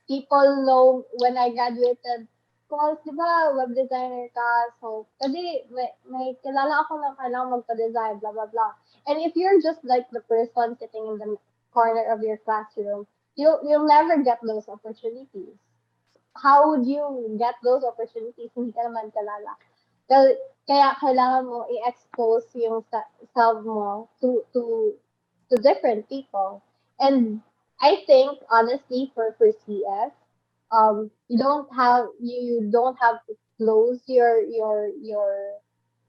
people know when I graduated, because, di ba, web designer ka, so, kasi may kilala ako na kailangan magpa-design, blah, blah, blah. And if you're just like the person sitting in the corner of your classroom, you'll never get those opportunities. How would you get those opportunities? Hindi ka naman kilala. Kaya kailangan mo i-expose yung self mo to different people. And I think honestly for CS, you don't have to close ano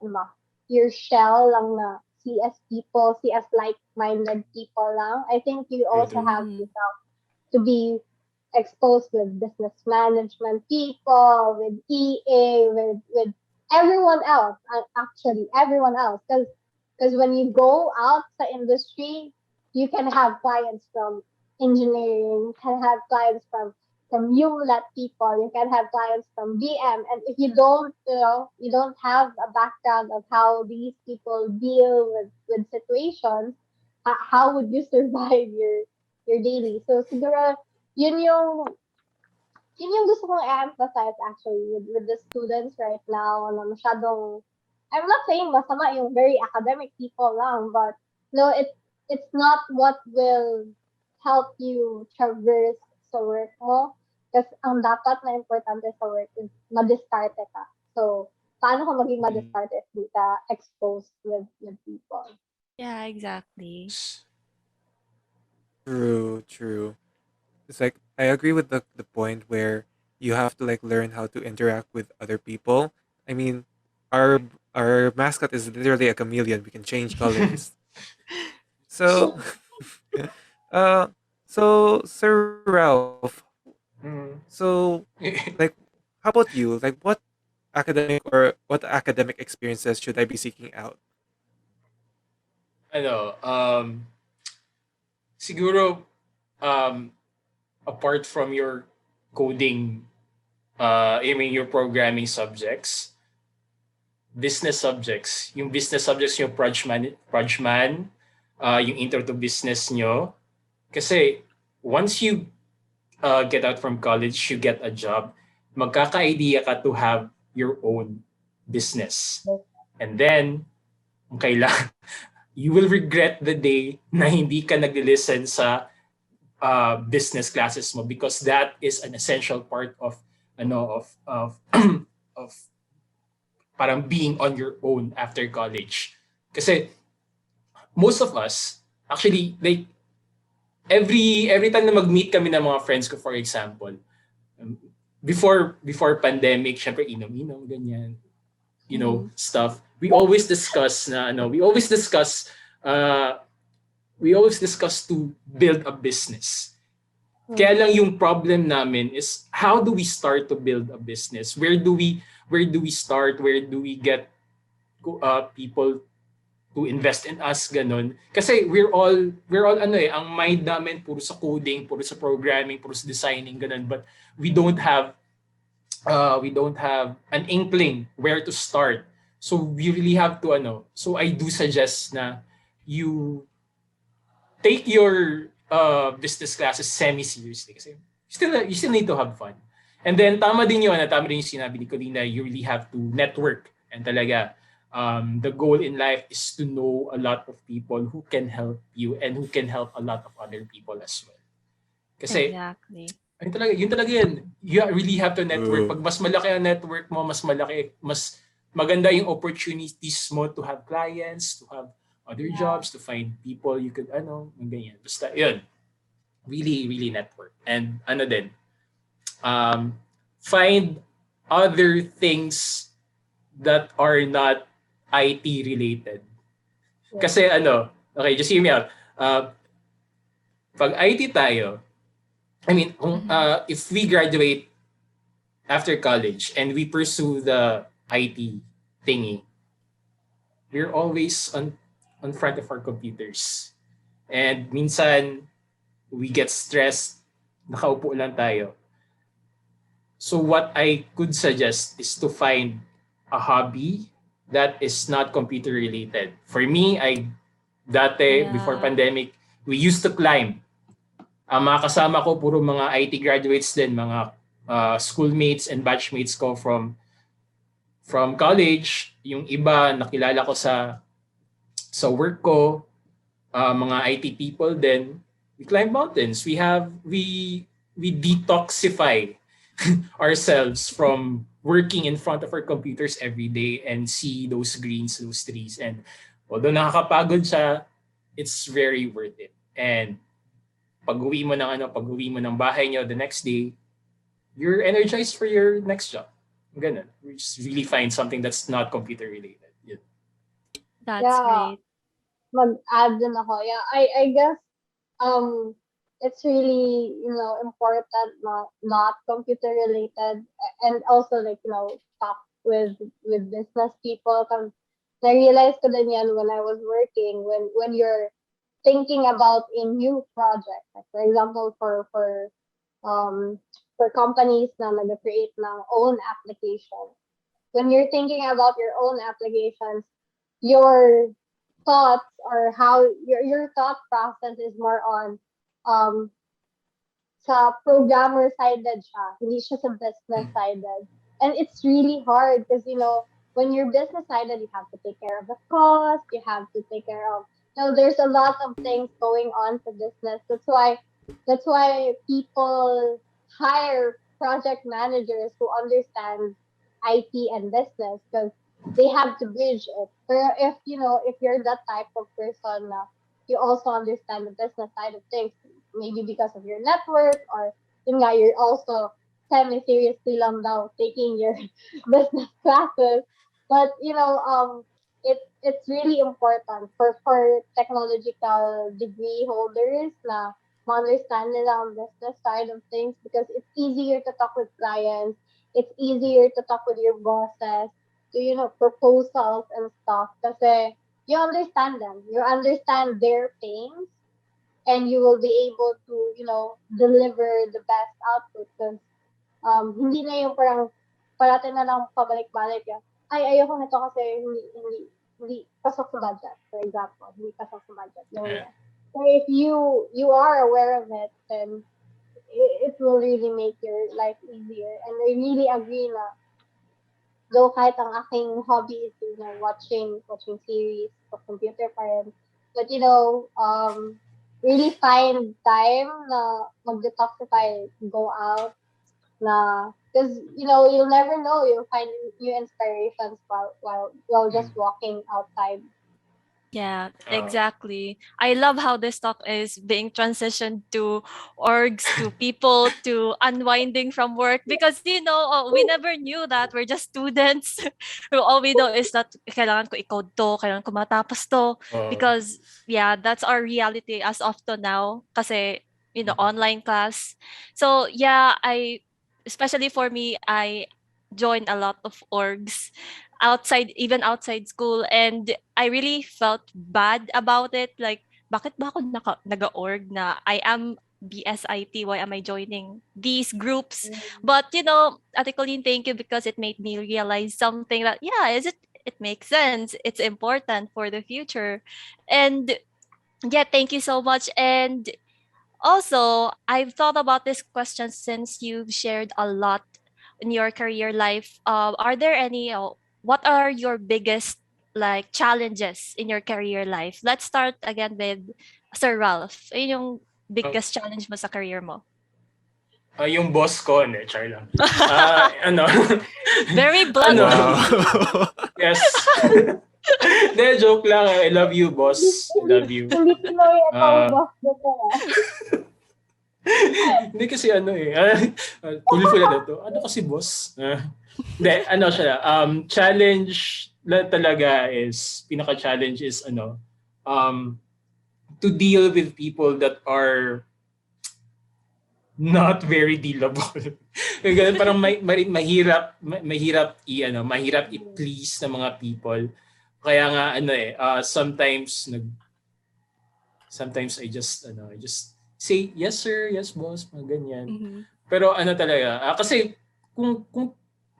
ba, your shell lang na CS people, CS like-minded people lang. I think you also True. have to be exposed with business management people, with EA, with everyone else, actually everyone else, because when you go out the industry, you can have clients from engineering, you can have clients from ULET people, you can have clients from BM, and if you don't, you don't have a background of how these people deal with situations, how would you survive your daily? So siguro yun yung gusto kong emphasize actually with the students right now na masyadong, I'm not saying masama yung very academic people lang, but no, it's not what will help you traverse sa work mo. Kasi ang dapat na importante sa work is madiskarte ka. So, paano ka maging madiskarte if di ka exposed with people? Yeah, exactly. True. It's like I agree with the point where you have to like learn how to interact with other people. I mean, our mascot is literally a chameleon. We can change colors. So, uh, so Sir Ralph, Mm. so like, how about you? Like, what academic experiences should I be seeking out? ano, siguro, apart from your coding, your programming subjects, business subjects. Yung business subjects, yung Projman, yung intro to business nyo. Kasi once you get out from college, you get a job, magkaka-idea ka to have your own business. And then, kailangan, you will regret the day na hindi ka nag-listen sa business classes mo, because that is an essential part of of parang being on your own after college. Kasi most of us, actually, like, every time na mag-meet kami ng mga friends ko, for example, before pandemic, syempre inom-inom, ganyan, stuff. We always discuss to build a business. Kaya lang yung problem namin is, how do we start to build a business? Where do we start? Where do we get people to invest in us, ganun? Kasi we're all ang mind namin puro sa coding, puro sa programming, puro sa designing, ganun, but we don't have an inkling where to start. So we really have to so I do suggest na you take your business classes semi-seriously kasi you still need to have fun. And then tama din yung sinabi ni Coleen na you really have to network. And talaga, the goal in life is to know a lot of people who can help you and who can help a lot of other people as well. Kasi Exactly. yun talaga yun. You really have to network. Pag mas malaki ang network mo, mas maganda yung opportunities mo to have clients, to have other jobs, to find people you could, ganyan. Basta, yun. Really, really network. And din, find other things that are not IT related. Kasi okay, just hear me out. Pag IT tayo, if we graduate after college and we pursue the IT thingy, we're always on front of our computers. And minsan, we get stressed, nakaupo lang tayo. So what I could suggest is to find a hobby that is not computer related. For me, before pandemic, we used to climb. Ang mga kasama ko, puro mga IT graduates din, mga schoolmates and batchmates ko from college. Yung iba, nakilala ko sa work ko, mga IT people din. We climb mountains. We detoxify ourselves from working in front of our computers every day and see those greens, those trees. And although nakakapagod siya, it's very worth it. And pag-uwi mo ng bahay nyo the next day, you're energized for your next job. Ganun. We just really find something that's not computer related. Yeah. That's great. Mag-add din ako. Yeah, I guess it's really, important not computer related, and also talk with business people. Because I realized ko din yan when I was working, when you're thinking about a new project, like for example for companies na nag-create ng own application. When you're thinking about your own applications, your thoughts or how your thought process is more on sa programmer sided siya, hindi siya sa business sided. And it's really hard because when you're business sided, you have to take care of the cost, you have to take care of there's a lot of things going on for business. That's why people hire project managers who understand IT and business, because they have to bridge it. But if you're that type of person, you also understand the business side of things, maybe because of your network, or you're also semi-seriously lang daw taking your business classes. But it's really important for technological degree holders na ma-understand nila ang business side of things, because it's easier to talk with clients, it's easier to talk with your bosses, to proposals and stuff, kasi you understand them, you understand their pains, and you will be able to deliver the best output. Because hindi na yung parang parati na lang pabalik-balik ayoko nito kasi hindi pasok sa budget, for example. Hindi pasok sa budget. So if you are aware of it, then it will really make your life easier. And I really agree na though kahit ang aking hobby is watching series sa computer pa rin, but really find time na mag-detoxify, go out, because you'll never know, you'll find new inspirations while just walking outside. Yeah, exactly. I love how this talk is being transitioned to orgs, to people, to unwinding from work, because we never knew that we're just students. All we know is that kailangan ko i-code to, kailangan ko matapos to, because that's our reality as of to now, kasi online class. So especially for me, I joined a lot of orgs even outside school, and I really felt bad about it. Like, bakit ba ako naga-org na I am BSIT? Why am I joining these groups? But Ate Coleen, thank you, because it made me realize something that it makes sense. It's important for the future, and Yeah, thank you so much. And also, I've thought about this question since you've shared a lot in your career life. Are there any, what are your biggest like challenges in your career life? Let's start again with Sir Ralph. Ano yung Oh, biggest challenge mo sa career mo? yung boss ko, char lang. Ano, Very blunt. ano, Wow. yes. De, joke lang. I love you, boss. I love you. Hindi Pinoy Ah, itong boss dito. hindi kasi tulful na to. Ano kasi, boss? Hindi, ano siya, challenge talaga is, pinaka-challenge is, to deal with people that are not very dealable. Ganun, parang mahirap i-please ng mga people. Kaya nga sometimes I just say yes sir, yes boss, mga ganyan. Mhm. Pero talaga, kasi kung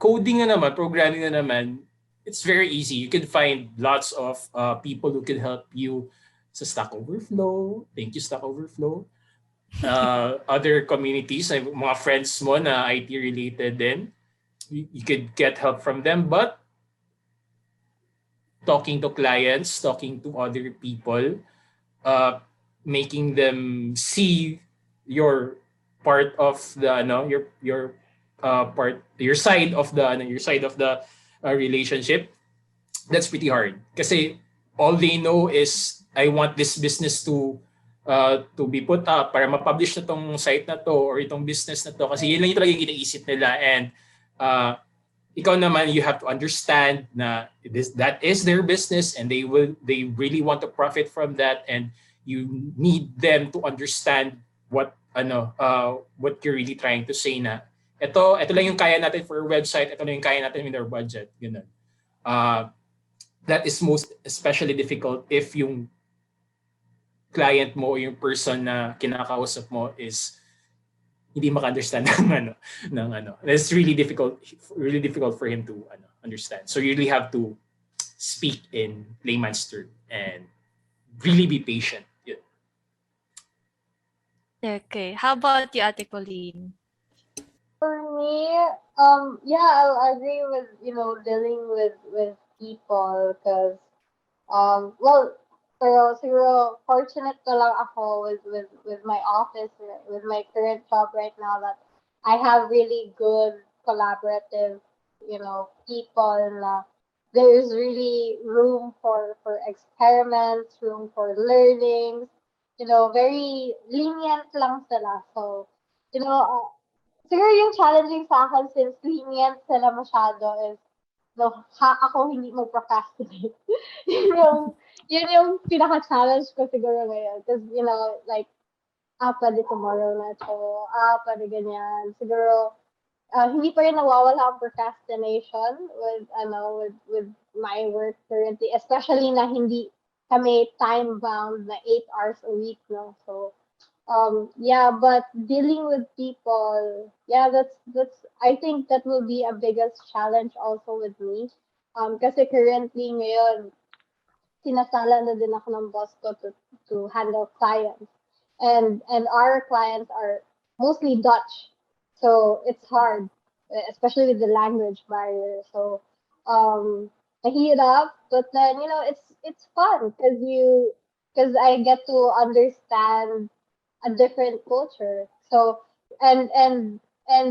coding na naman, programming na naman, it's very easy. You can find lots of people who can help you sa Stack Overflow. Thank you, Stack Overflow. Other communities, mga friends mo na IT related din, you could get help from them. But talking to clients, talking to other people, making them see your part of the your side of the relationship, that's pretty hard. Kasi all they know is I want this business to be put up para ma-publish na tong site na to or itong business na to, kasi yun lang yung talagang iniisip nila. And ikaw naman, you have to understand na that is their business and they really want to profit from that, and you need them to understand what you're really trying to say, na ito lang yung kaya natin for a website, ito lang yung kaya natin with our budget, ganun. That is most especially difficult if yung client mo o yung person na kinakausap mo is hindi maka-understand ng. It's really difficult for him to understand. So you really have to speak in layman's term and really be patient. Yeah. Okay. How about you, Ate Coleen? For me, yeah, I'll agree with, dealing with people because, well, pero siguro fortunate ka lang ako with my office, with my current job right now, that I have really good collaborative, people na there is really room for experiments, room for learnings, very lenient lang sila. So, siguro yung challenging sa akin since lenient sila masyado is, ako hindi mag-procrastinate. yun yung, yun yung pinaka-challenge ko siguro ngayon. Because, like, pwede tomorrow na to, pwede ganyan. Siguro, hindi pa rin nawawala ang procrastination with my work currently, especially na hindi kami time-bound na 8 hours a week, no? So, yeah, but dealing with people, yeah, that's I think that will be a biggest challenge also with me. Kasi currently ngayon, sinasala na din ako ng boss ko to handle clients. And our clients are mostly Dutch. So it's hard, especially with the language barrier. So mahirap, but then it's fun because I get to understand a different culture. So and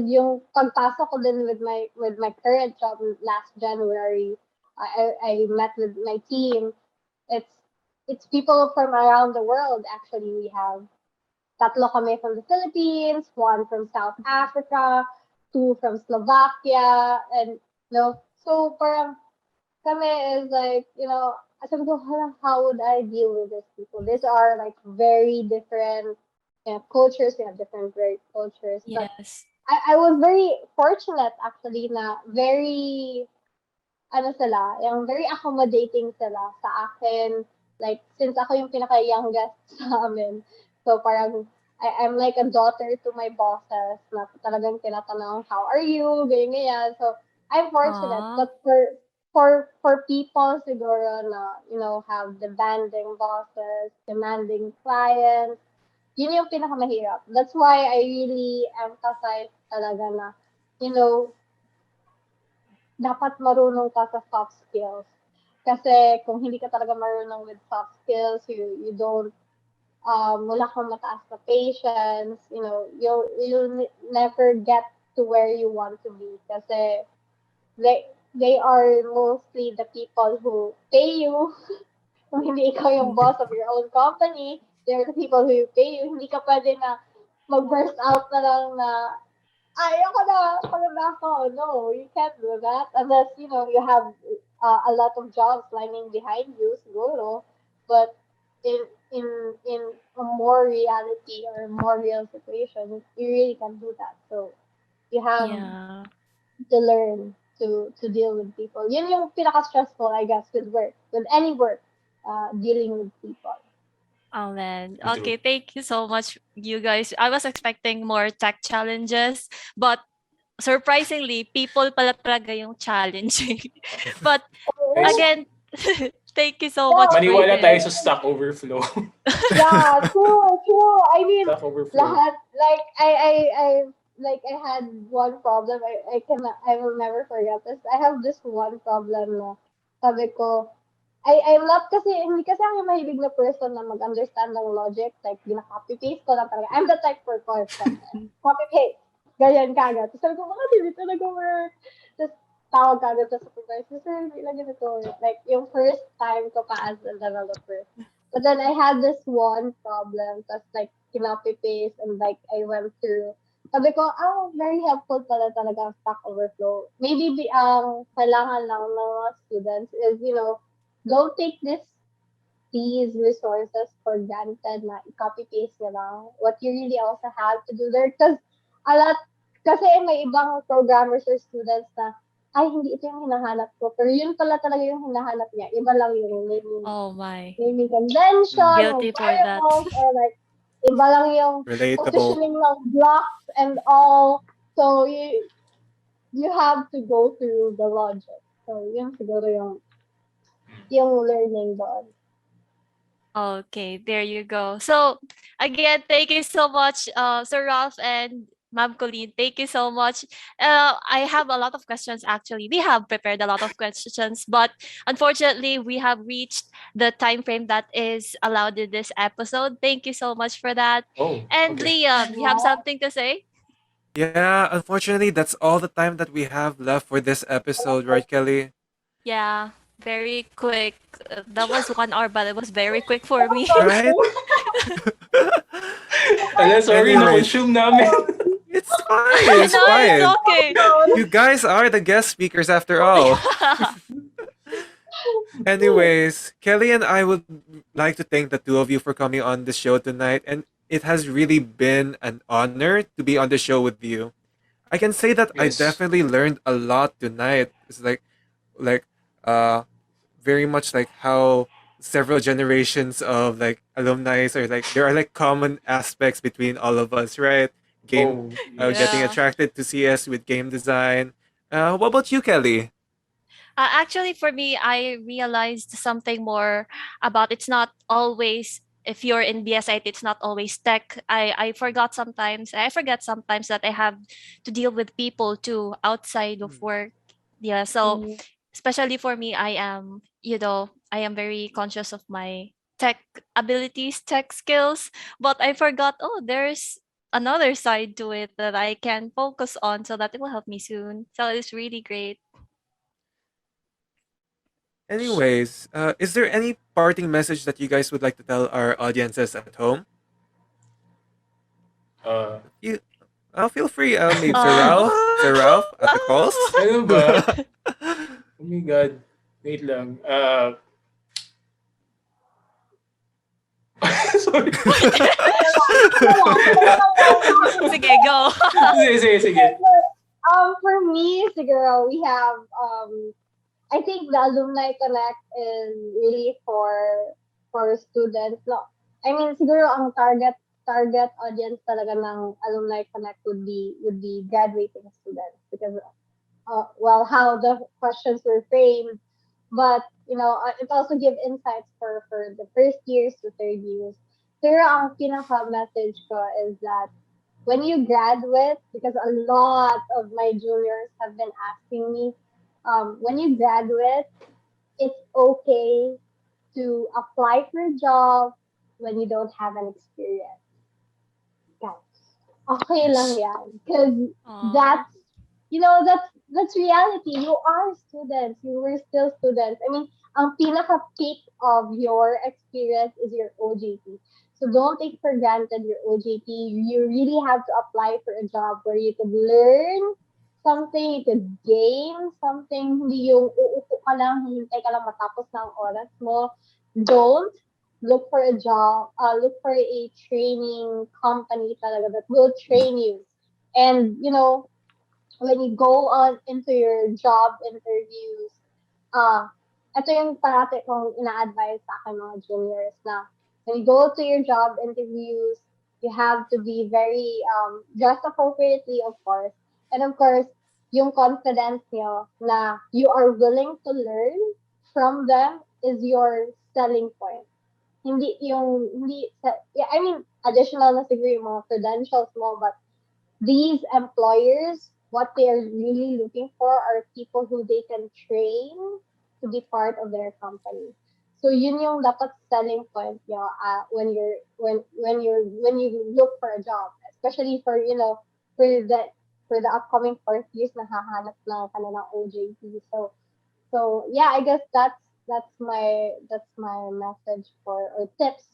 yung pagpasok ko din with my current job last January, I met with my team. It's it's people from around the world. Actually, we have tatlo kami from the Philippines, one from South Africa, two from Slovakia, and so parang kami is like, sabi ko, how would I deal with these people? These are like very different cultures. We have different very cultures. But Yes. I was very fortunate actually na very, yung very accommodating sila sa akin. Like, since ako yung pinaka-youngest sa amin, so parang, I'm like a daughter to my bosses na talagang tinatanong, how are you? Ganyan, ganyan. So, I'm fortunate. Aw. But for people siguro na, have demanding bosses, demanding clients, yun yung pinakamahirap. That's why I really emphasize talaga na, you know, dapat marunong ka sa soft skills. Kasi kung hindi ka talaga marunong with soft skills, you don't, wala kang mataas na patience, you'll never get to where you want to be. Kasi they are mostly the people who pay you. Kung hindi ikaw yung boss of your own company, they're the people who pay you. Hindi ka pwede na mag-burst out na lang na, ayoko na, pagod na ako. No, you can't do that unless, you have a lot of jobs lining behind you, siguro. But in a more reality or more real situation, you really can't do that. So you have Yeah. to learn to deal with people. Yun yung pinaka-stressful, I guess, with work, with any work, dealing with people. Oh man. True. Okay, thank you so much, you guys. I was expecting more tech challenges, but surprisingly, people pala talaga yung challenging. But Guys, again, thank you so much for maniwala tayo this. sa Stack Overflow. Yeah, true. I mean, Stack Overflow. lahat, like, I had one problem. I will never forget this. I have this one problem na, sabi ko, I'm not kasi, hindi kasi ako yung mahilig na person na mag-understand ng logic. Like, gina-copy-paste ko lang talaga. I'm the type for course. Copy-paste. Ganyan kagad. So, sabi ko, bakit hindi talaga work? Tapos, tawag kagad sa supervisor. Sir, hindi lang ganito work. Like, yung first time ko pa as a developer. But then, I had this one problem. Tapos, like, copy-paste and, like, I went through. Sabi ko, very helpful pala talaga ang Stack Overflow. Maybe, kailangan lang ng mga students is, don't take these resources for granted na i-copy-paste nyo lang. What you really also have to do there, because kasi may ibang programmers or students na, hindi ito yung hinahanap ko. Pero yun pala talaga yung hinahanap niya. Iba lang yung Oh my. naming convention, Guilty or for that. variables, or like, iba lang yung Relatable. positioning ng blocks and all. So, you have to go through the logic. So, yun siguro yung learning doon. Okay, there you go. So again, thank you so much, Sir Ralph and Ma'am Coleen. Thank you so much. I have a lot of questions actually. We have prepared a lot of questions, but unfortunately, we have reached the time frame that is allowed in this episode. Thank you so much for that. Oh, And okay. Liam, you have something to say? Yeah, unfortunately, that's all the time that we have left for this episode, right, Kelly? Yeah, very quick. That was 1 hour, but it was very quick for me. Right? Ala, sorry, Anyways. na-consume namin. It's fine. It's No, fine. it's okay. You guys are the guest speakers after all. Anyways, Kelly and I would like to thank the two of you for coming on the show tonight, and it has really been an honor to be on the show with you. I can say that I Yes. definitely learned a lot tonight. It's like very much like how several generations of like alumni are like there are like common aspects between all of us, right? Game getting Yeah. attracted to CS with game design. What about you, Kelly? Actually, for me, I realized something more about it's not always if you're in BSIT, it's not always tech. I forget sometimes that I have to deal with people too outside of work. Yeah, so especially for me, I am very conscious of my tech abilities, tech skills, but I forgot, there's another side to it that I can focus on so that it will help me soon. So it's really great. Anyways, is there any parting message that you guys would like to tell our audiences at home? Feel free. Maybe Sir Ralph at the calls. Ano ba? Oh my God. Wait lang. Sorry. Sige, go. Sige. For me, siguro, we have, I think the Alumni Connect is really for students. No, I mean, siguro ang target audience talaga ng Alumni Connect would be graduating students because, how the questions were framed, but it also give insights for the first years to third years. Pero ang pinaka message ko is that when you graduate, because a lot of my juniors have been asking me, when you graduate, it's okay to apply for a job when you don't have an experience. Guys, okay lang Yes. yan. Because Aw. that's, that's reality. You are students. You were still students. I mean, ang pinaka peak of your experience is your OJT. So don't take for granted your OJT. You really have to apply for a job where you could learn something, you could gain something. Hindi yung uupo ka lang, hihintay ka lang matapos ng oras mo. Don't look for a job, look for a training company talaga that will train you. And, when you go on into your job interviews, ito yung parati kong ina-advise sa akin mga juniors na when you go to your job interviews, you have to be very dressed appropriately, of course. And of course, yung confidence nyo na you are willing to learn from them is your selling point. I mean, additional na siguro yung mga credentials mo, but these employers, what they are really looking for are people who they can train to be part of their company. So yun yung dapat selling point nyo when you look for a job, especially for for the for the upcoming fourth years na hahanap lang ka na ng OJT. So yeah, I guess that's my message or tips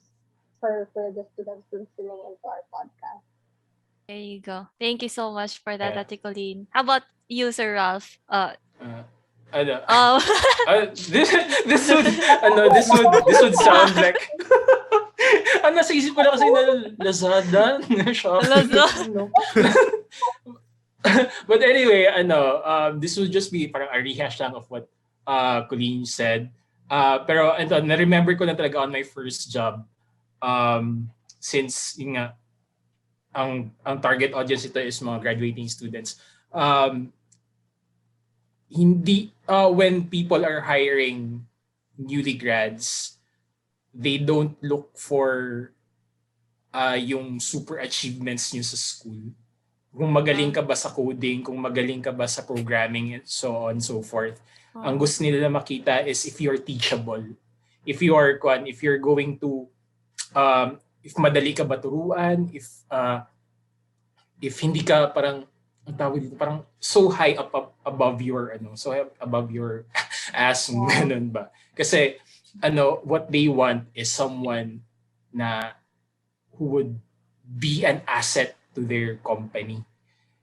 for the students listening into our podcast. There you go. Thank you so much for that, Yeah. Ate Coleen. How about you, Sir Ralph? Ano, Oh. this would sound like nasa isip ko lang kasi na Lazada, Shopee, no? But anyway, this will just be parang a rehash lang of what Coleen said. Pero na-remember ko na talaga on my first job, since yun nga, ang target audience ito is mga graduating students. Hindi when people are hiring newly grads, they don't look for yung super achievements nyo sa school. Kung magaling ka ba sa coding, kung magaling ka ba sa programming, and so on and so forth. Ang gusto nila makita is if you're teachable. If you're going to if madali ka ba turuan, if hindi ka parang ang tawag dito, parang so high up above your ass, ganun ba? Kasi what they want is someone na who would be an asset to their company.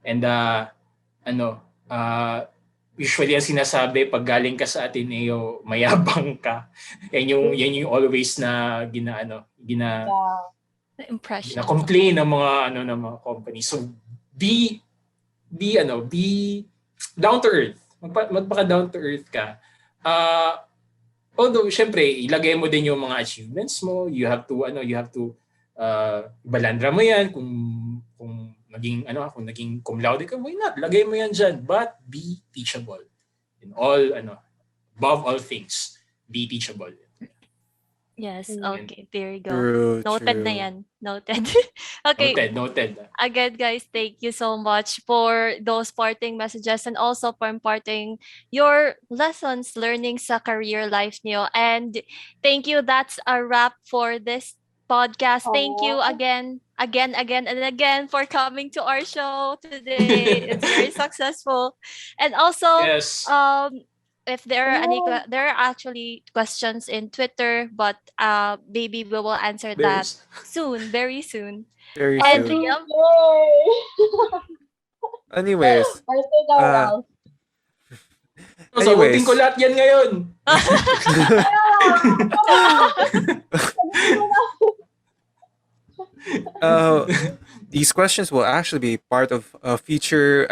And usually ang sinasabi pag galing ka sa Ateneo, mayabang ka. Yan yung always na Impression. complain ng mga company. So be down to earth. Magpaka down to earth ka. Although syempre ilagay mo din yung mga achievements mo. You have to balandra mo yan kung naging cum laude ka, why not? Lagay mo yan dyan, but be teachable. In all above all things, be teachable. Yes, okay, there you go. True, Noted na true. yan. Noted. Okay. Noted. Again, guys, thank you so much for those parting messages and also for imparting your lessons learning sa career life niyo. And thank you. That's a wrap for this podcast. Thank you again and again for coming to our show today. It's very successful. And also, Yes. if there are there are actually questions in Twitter, but maybe we will answer that soon, very soon. Very And soon. Liam, Anyways, Sagutin ko lahat yan ngayon. these questions will actually be part of future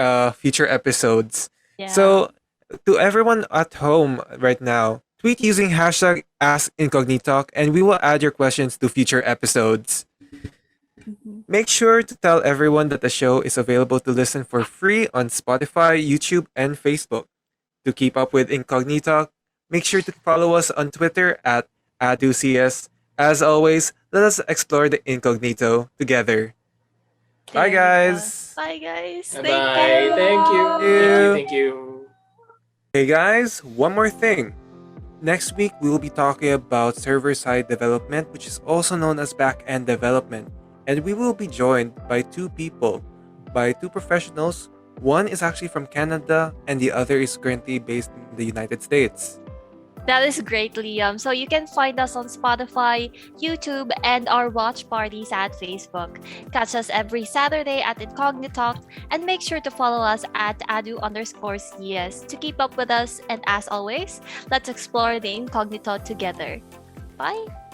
episodes. yeah. So, to everyone at home right now, tweet using hashtag #AskIncognitoc and we will add your questions to future episodes. Mhm. Make sure to tell everyone that the show is available to listen for free on Spotify, YouTube, and Facebook. To keep up with Incognitoc, Make sure to follow us on Twitter at @AduCS. As always, let us explore the incognito together. Bye, guys. Bye, guys. Bye Thank bye. you. Thank you. Thank you. Hey guys, one more thing. Next week, we will be talking about server-side development, which is also known as back-end development. And we will be joined by two professionals. One is actually from Canada, and the other is currently based in the United States. That is great, Liam. So you can find us on Spotify, YouTube, and our watch parties at Facebook. Catch us every Saturday at Incognito, and make sure to follow us at adu_cs to keep up with us. And as always, let's explore the incognito together. Bye.